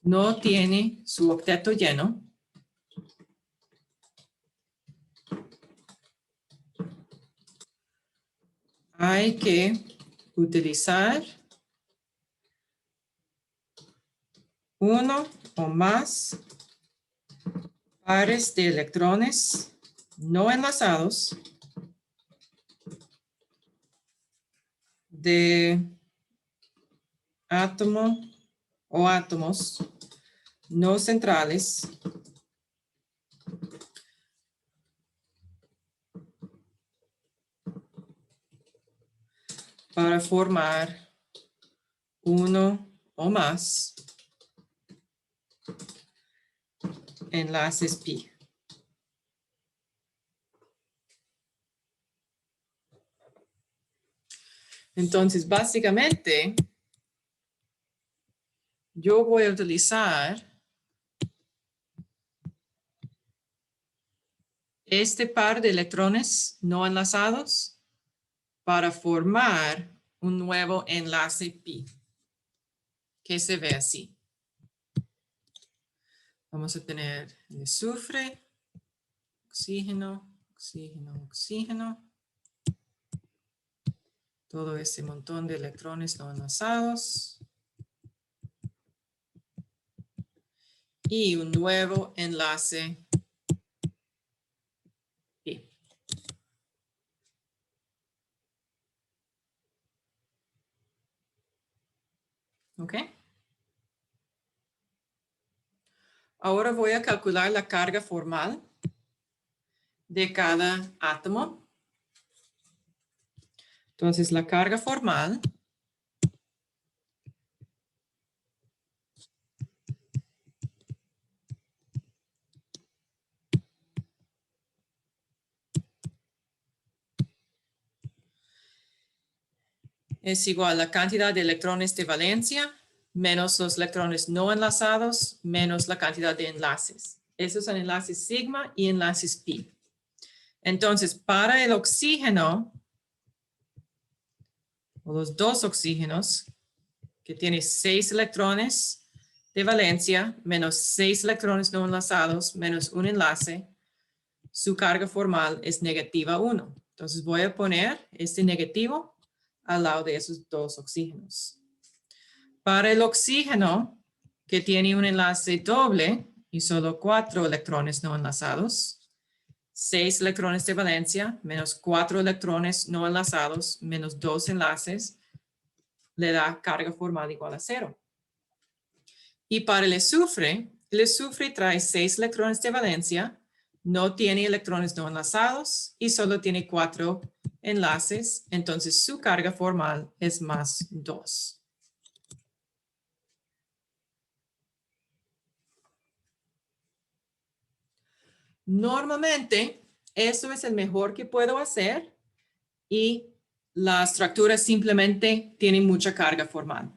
no tiene su octeto lleno, hay que utilizar uno o más pares de electrones no enlazados de átomo o átomos no centrales para formar uno o más enlaces pi. Entonces, básicamente, yo voy a utilizar este par de electrones no enlazados para formar un nuevo enlace pi, que se ve así. Vamos a tener el azufre, oxígeno, oxígeno, oxígeno. Todo ese montón de electrones no enlazados. Y un nuevo enlace pi. ¿Ok? Ahora voy a calcular la carga formal de cada átomo. Entonces, la carga formal es igual a la cantidad de electrones de valencia menos los electrones no enlazados menos la cantidad de enlaces. Esos son enlaces sigma y enlaces pi. Entonces, para el oxígeno, o los dos oxígenos, que tiene 6 electrones de valencia menos 6 electrones no enlazados menos un enlace, su carga formal es negativa 1. Entonces voy a poner este negativo al lado de esos dos oxígenos. Para el oxígeno, que tiene un enlace doble y solo 4 electrones no enlazados, 6 electrones de valencia, menos 4 electrones no enlazados, menos 2 enlaces, le da carga formal igual a 0. Y para el azufre trae 6 electrones de valencia, no tiene electrones no enlazados y solo tiene 4 enlaces, entonces su carga formal es más 2. Normalmente, eso es el mejor que puedo hacer y la estructura simplemente tiene mucha carga formal.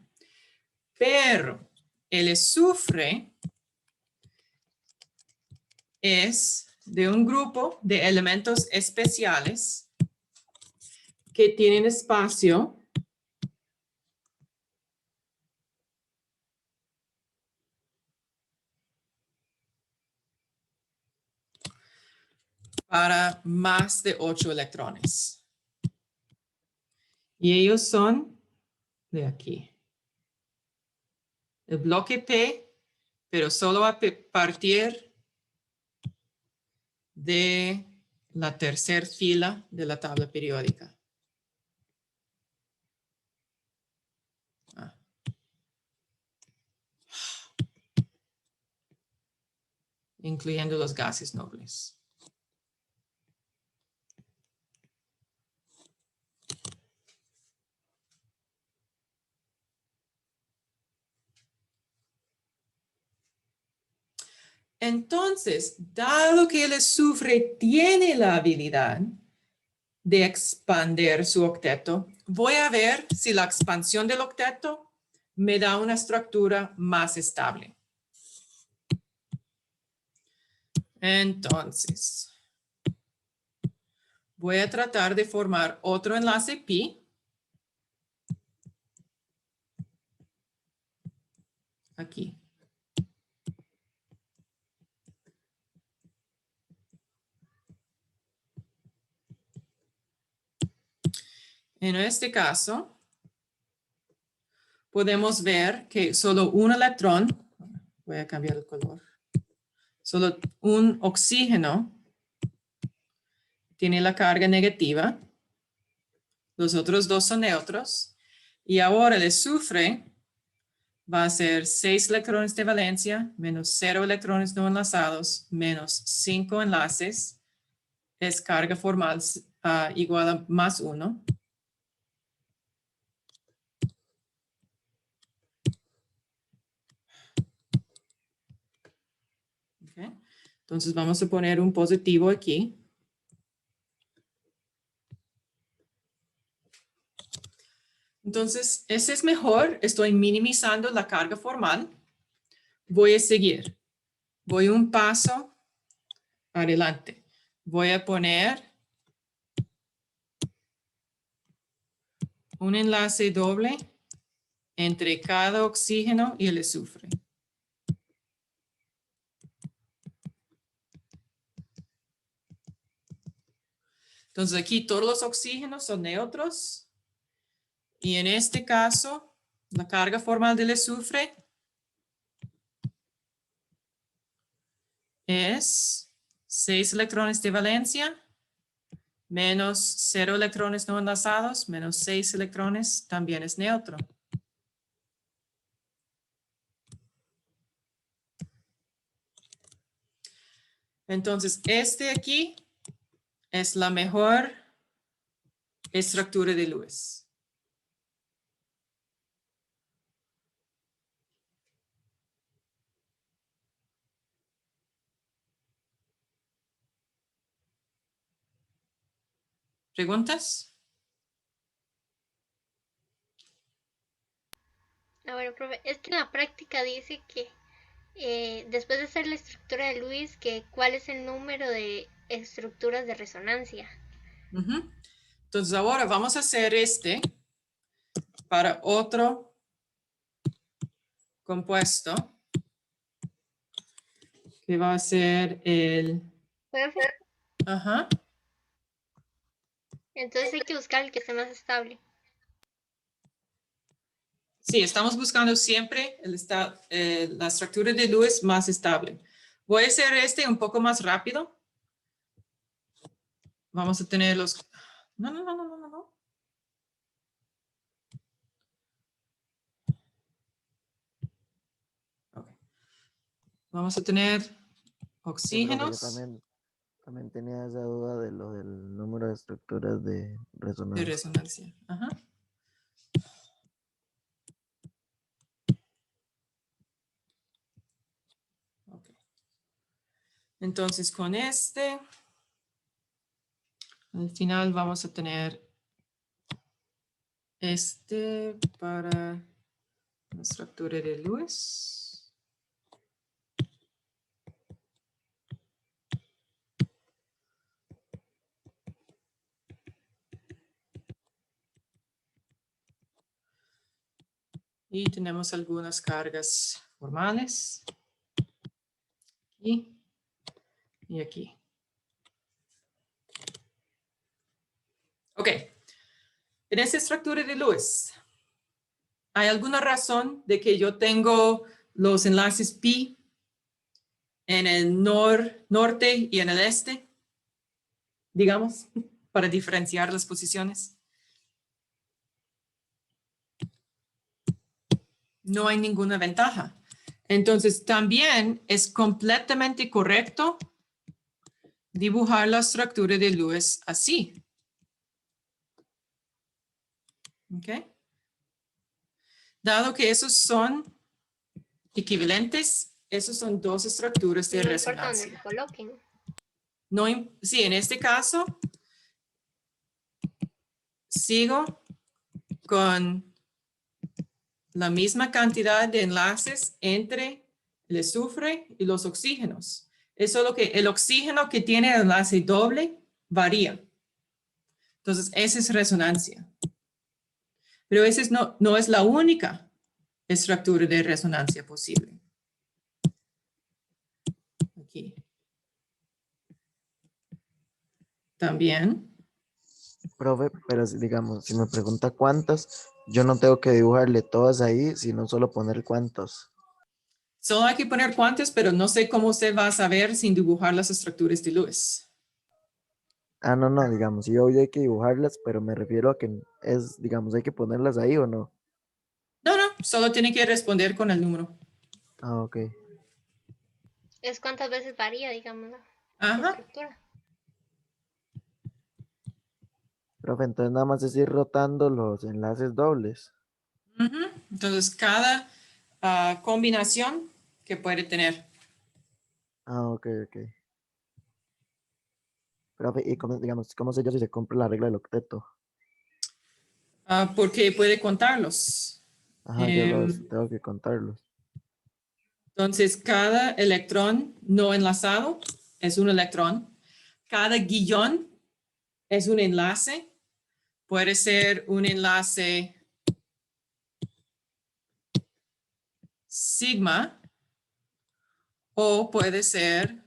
Pero el azufre es de un grupo de elementos especiales que tienen espacio para más de 8 electrones. Y ellos son de aquí. El bloque P, pero solo a partir de la tercera fila de la tabla periódica. Incluyendo los gases nobles. Entonces, dado que el azufre tiene la habilidad de expandir su octeto, voy a ver si la expansión del octeto me da una estructura más estable. Entonces, voy a tratar de formar otro enlace pi. Aquí. En este caso, podemos ver que solo un electrón, voy a cambiar el color, solo un oxígeno tiene la carga negativa, los otros dos son neutros, y ahora el azufre va a ser 6 electrones de valencia, menos 0 electrones no enlazados, menos 5 enlaces, es carga formal igual a más 1. Okay. Entonces vamos a poner un positivo aquí. Entonces, ese es mejor. Estoy minimizando la carga formal. Voy a seguir. Voy un paso adelante. Voy a poner un enlace doble entre cada oxígeno y el azufre. Entonces aquí todos los oxígenos son neutros. Y en este caso, la carga formal del azufre es 6 electrones de valencia, menos 0 electrones no enlazados, menos 6 electrones, también es neutro. Entonces, este aquí es la mejor estructura de Lewis. ¿Preguntas? Bueno, profe, es que en la práctica dice que después de hacer la estructura de Lewis, que cuál es el número de estructuras de resonancia. Entonces ahora vamos a hacer este para otro compuesto que va a ser el... ¿Profe? Ajá. Entonces hay que buscar el que esté más estable. Sí, estamos buscando siempre la estructura de Lewis más estable. Voy a hacer este un poco más rápido vamos a tener los... No, no, no, no, no, no, no. Ok. Vamos a tener Sí, profe, yo oxígenos también tenía esa duda de lo del número de estructuras de de resonancia. resonancia. Ajá. Ok. Entonces, con este, al final vamos a tener este para la estructura de Lewis. Y tenemos algunas cargas formales. Aquí y aquí. Ok. En esta estructura de Lewis, ¿hay alguna razón de que yo tengo los enlaces pi en el norte y en el este? Digamos, para diferenciar las posiciones. No hay ninguna ventaja. Entonces, también es completamente correcto dibujar la estructura de Lewis así. ¿Ok? Dado que esos son equivalentes, esos son dos estructuras de No importa dónde se resonancia. coloquen. No, sí, en este caso, sigo con la misma cantidad de enlaces entre el azufre y los oxígenos. Es solo que el oxígeno que tiene el enlace doble varía. Entonces, esa es resonancia. Pero esa no es la única estructura de resonancia posible. Aquí. También. Profe, pero digamos, si me pregunta cuántas, yo no tengo que dibujarle todas ahí, sino solo poner cuántos. Solo hay que poner cuantos, pero no sé cómo usted va a saber sin dibujar las estructuras de Lewis. Ah, no, no, digamos, sí, obvio hay que dibujarlas, pero me refiero a que es, digamos, hay que ponerlas ahí o no. No, solo tiene que responder con el número. Ah, ok. Es cuántas veces varía, digamos, la Ajá. estructura. Profe, entonces nada más es ir rotando los enlaces dobles. Ujú. Entonces, cada combinación que puede tener. Ah, ok, ok. Profe, y cómo, digamos, ¿cómo sé yo si se cumple la regla del octeto? Porque puede contarlos. Ajá, yo los Em, tengo que contarlos. entonces, cada electrón no enlazado es un electrón. Cada guión es un enlace. Puede ser un enlace sigma o puede ser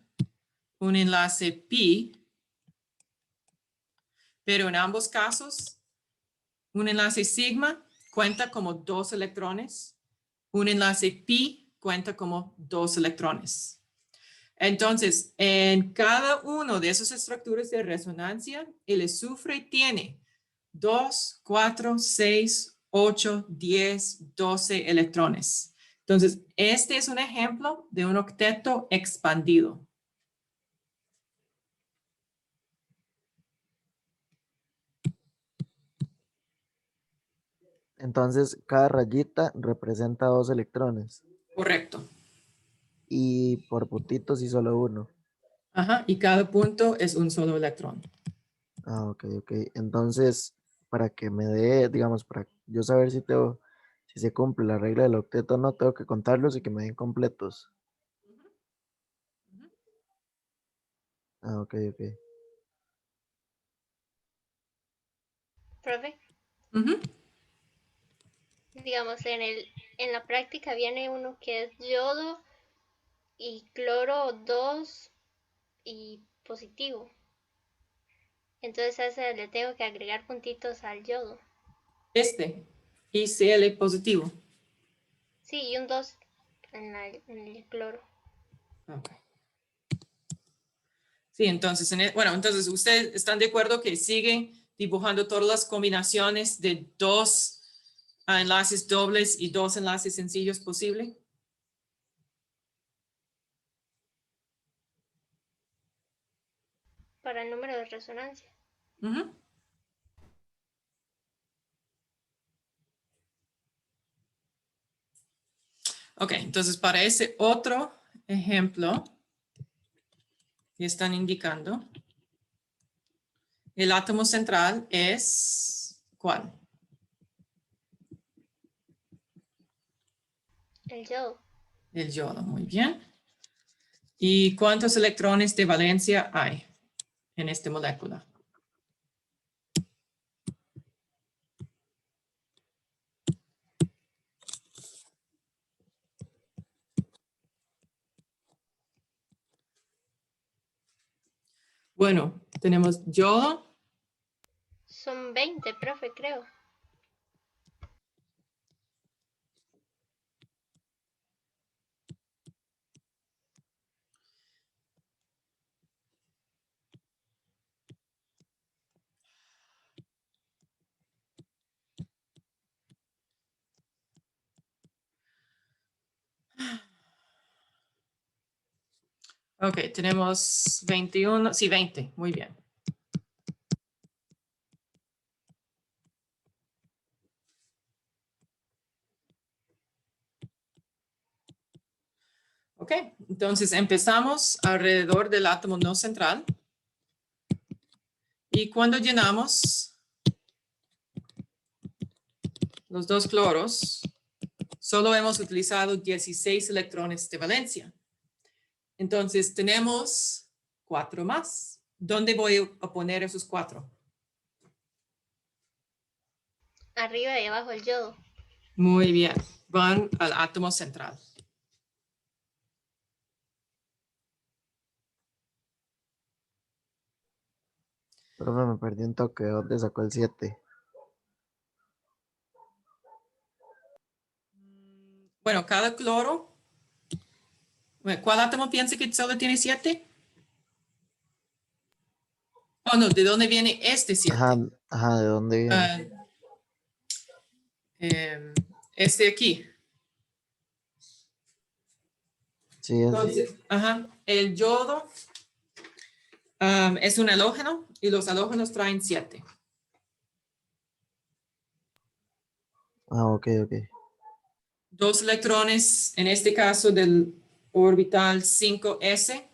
un enlace pi, pero en ambos casos, un enlace sigma cuenta como dos electrones, un enlace pi cuenta como dos electrones. Entonces, en cada uno de esas estructuras de resonancia, el azufre tiene 2, 4, 6, 8, 10, 12 electrones. Entonces, este es un ejemplo de un octeto expandido. Entonces, cada rayita representa dos electrones. Correcto. Y por puntitos y solo uno. Ajá, y cada punto es un solo electrón. Ah, ok, ok. Entonces, para que me dé, digamos, para yo saber si tengo, si se cumple la regla del octeto, no tengo que contarlos y que me den completos. Ah, ok, ok. Profe, Ujú. digamos, en la práctica viene uno que es yodo y cloro 2 y positivo. Entonces a ese le tengo que agregar puntitos al yodo. Este, ICL positivo. Sí, y un 2 en el cloro. Ok. Sí, entonces, bueno, entonces ustedes están de acuerdo que siguen dibujando todas las combinaciones de dos enlaces dobles y dos enlaces sencillos posible. Para el número de resonancia. Ujú. Ok, entonces para ese otro ejemplo que están indicando, el átomo central es ¿cuál? El yodo. El yodo, muy bien. ¿Y cuántos electrones de valencia hay en esta molécula? Bueno, tenemos yodo. Son 20, profe, creo. Ok, tenemos 21, sí, 20, muy bien. Ok, entonces empezamos alrededor del átomo no central. Y cuando llenamos los dos cloros, solo hemos utilizado 16 electrones de valencia. Entonces tenemos 4 más. ¿Dónde voy a poner esos 4? Arriba y abajo el yodo. Muy bien, van al átomo central. Profe, me perdí un toque. ¿De dónde sacó el 7? Bueno, cada cloro. Bueno, ¿cuál átomo piensa que solo tiene 7? Oh, no, ¿de dónde viene este Ajá, 7? ajá, ¿de dónde viene? Este aquí. Sí, Entonces, ajá, el yodo es un halógeno y los halógenos traen 7. ok, ok. Dos electrones, en este caso del orbital 5s.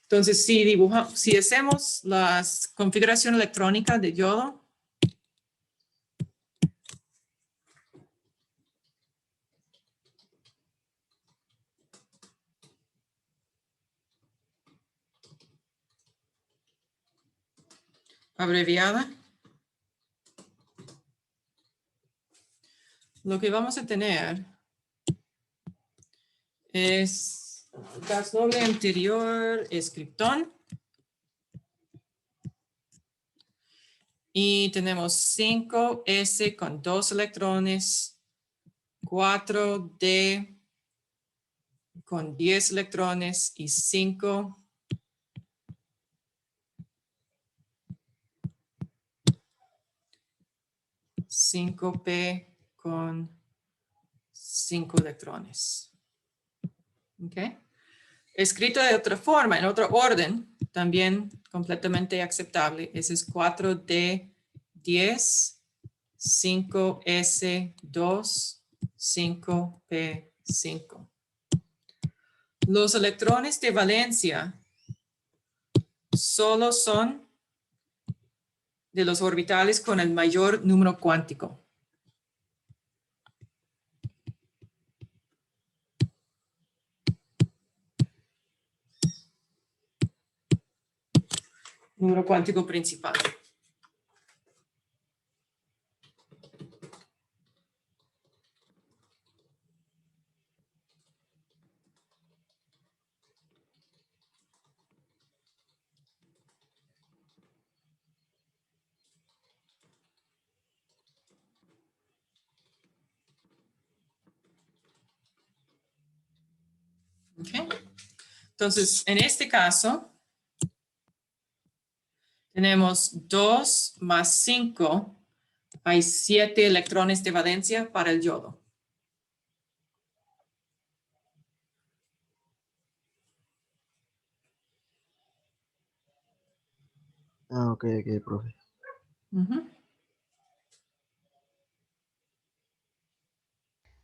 Entonces, si hacemos la configuración electrónica de yodo, abreviada, lo que vamos a tener es gas noble anterior, es criptón. Y tenemos 5s con 2 electrones, 4d con 10 electrones y 5p con 5 electrones. ¿Ok? Escrito de otra forma, en otro orden, también completamente aceptable. Ese es 4d10, 5s2, 5p5. Los electrones de valencia solo son de los orbitales con el mayor número cuántico. Número cuántico principal. ¿Okay? Entonces, en este caso, Tenemos 2 más 5. Hay 7 electrones de valencia para el yodo. Ah, ok, profe. Ujú.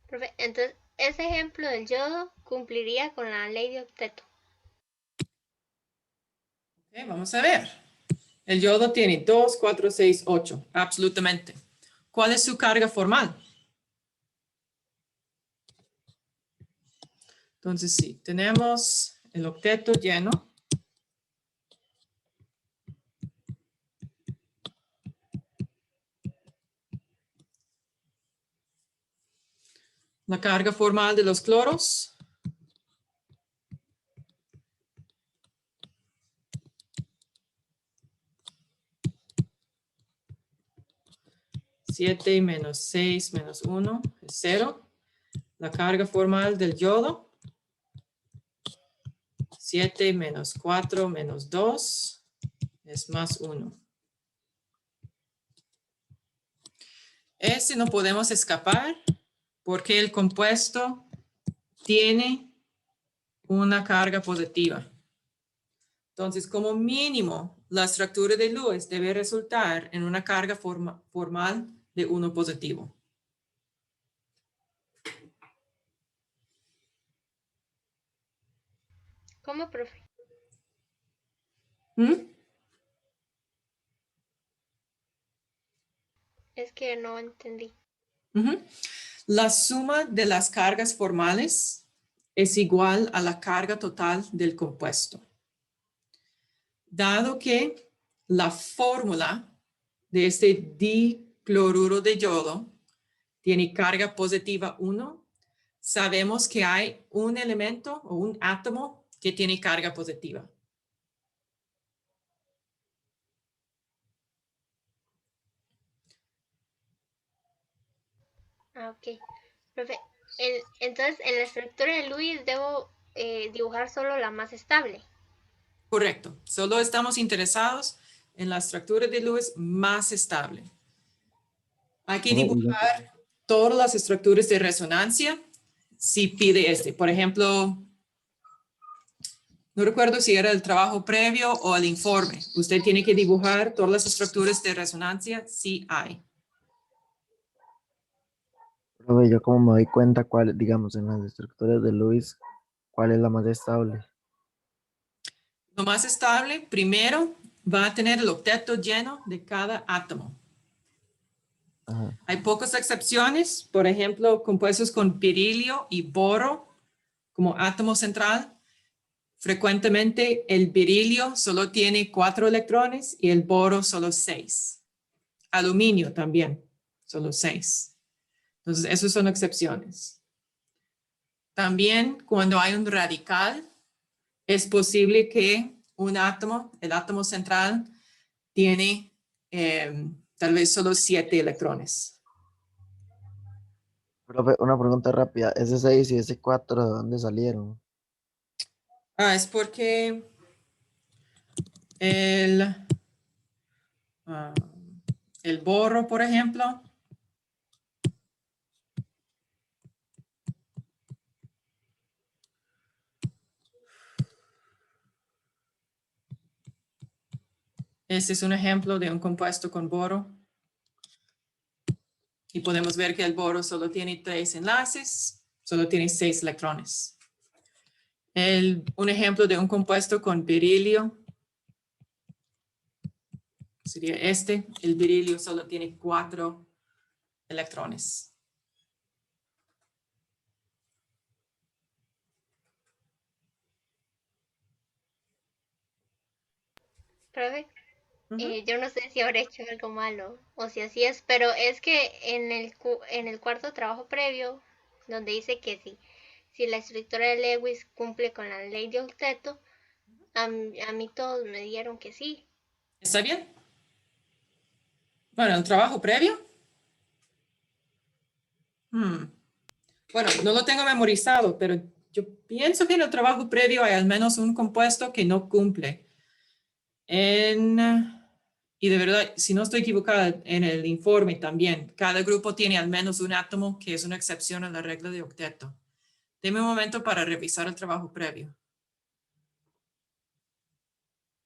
Profe, entonces, ese ejemplo del yodo cumpliría con la ley de octeto. Ok, vamos a ver. El yodo tiene 2, 4, 6, 8. Absolutamente. ¿Cuál es su carga formal? Entonces, sí, tenemos el octeto lleno. La carga formal de los cloros. Siete menos 6 menos 1 es 0. La carga formal del yodo. 7 menos 4 menos 2 es más 1. Ese no podemos escapar porque el compuesto tiene una carga positiva. Entonces, como mínimo, la estructura de Lewis debe resultar en una carga formal de 1 positivo. ¿Cómo, profe? ¿Mm? Es que no entendí. Ujú. La suma de las cargas formales es igual a la carga total del compuesto. Dado que la fórmula de este dicloruro de yodo tiene carga positiva 1, sabemos que hay un elemento o un átomo que tiene carga positiva. Ah, ok. Profe, entonces en la estructura de Lewis debo dibujar solo la más estable. Correcto. Solo estamos interesados en la estructura de Lewis más estable. Hay que Profe, y ya dibujar todas las estructuras de resonancia si pide este. Por ejemplo, no recuerdo si era el trabajo previo o el informe. Usted tiene que dibujar todas las estructuras de resonancia si hay. profe, yo como me doy cuenta cuál, digamos, en las estructuras de Lewis, cuál es la más estable. Lo más estable, primero, va a tener el octeto lleno de cada átomo. Ajá. Hay pocas excepciones, por ejemplo, compuestos con berilio y boro como átomo central. Frecuentemente el berilio solo tiene 4 electrones y el boro solo 6. Aluminio también, solo 6. Entonces, esas son excepciones. También cuando hay un radical, es posible que un átomo, el átomo central, tiene tal vez solo 7 electrones. Profe, una pregunta rápida, ese 6 y ese 4, ¿de dónde salieron? Es porque el, ah, el boro, por ejemplo, este es un ejemplo de un compuesto con boro. Y podemos ver que el boro solo tiene 3 enlaces, solo tiene 6 electrones. Un ejemplo de un compuesto con berilio sería este. El berilio solo tiene 4 electrones. Profe, Ujú. yo no sé si habré hecho algo malo o si así es, pero es que en el cuarto trabajo previo, donde dice que si la estructura de Lewis cumple con la ley de octeto, a mí todos me dieron que sí. ¿Está bien? Bueno, el trabajo previo. Bueno, no lo tengo memorizado, pero yo pienso que en el trabajo previo hay al menos un compuesto que no cumple. Y de verdad, si no estoy equivocada en el informe también, cada grupo tiene al menos un átomo que es una excepción a la regla de octeto. Deme un momento para revisar el trabajo previo.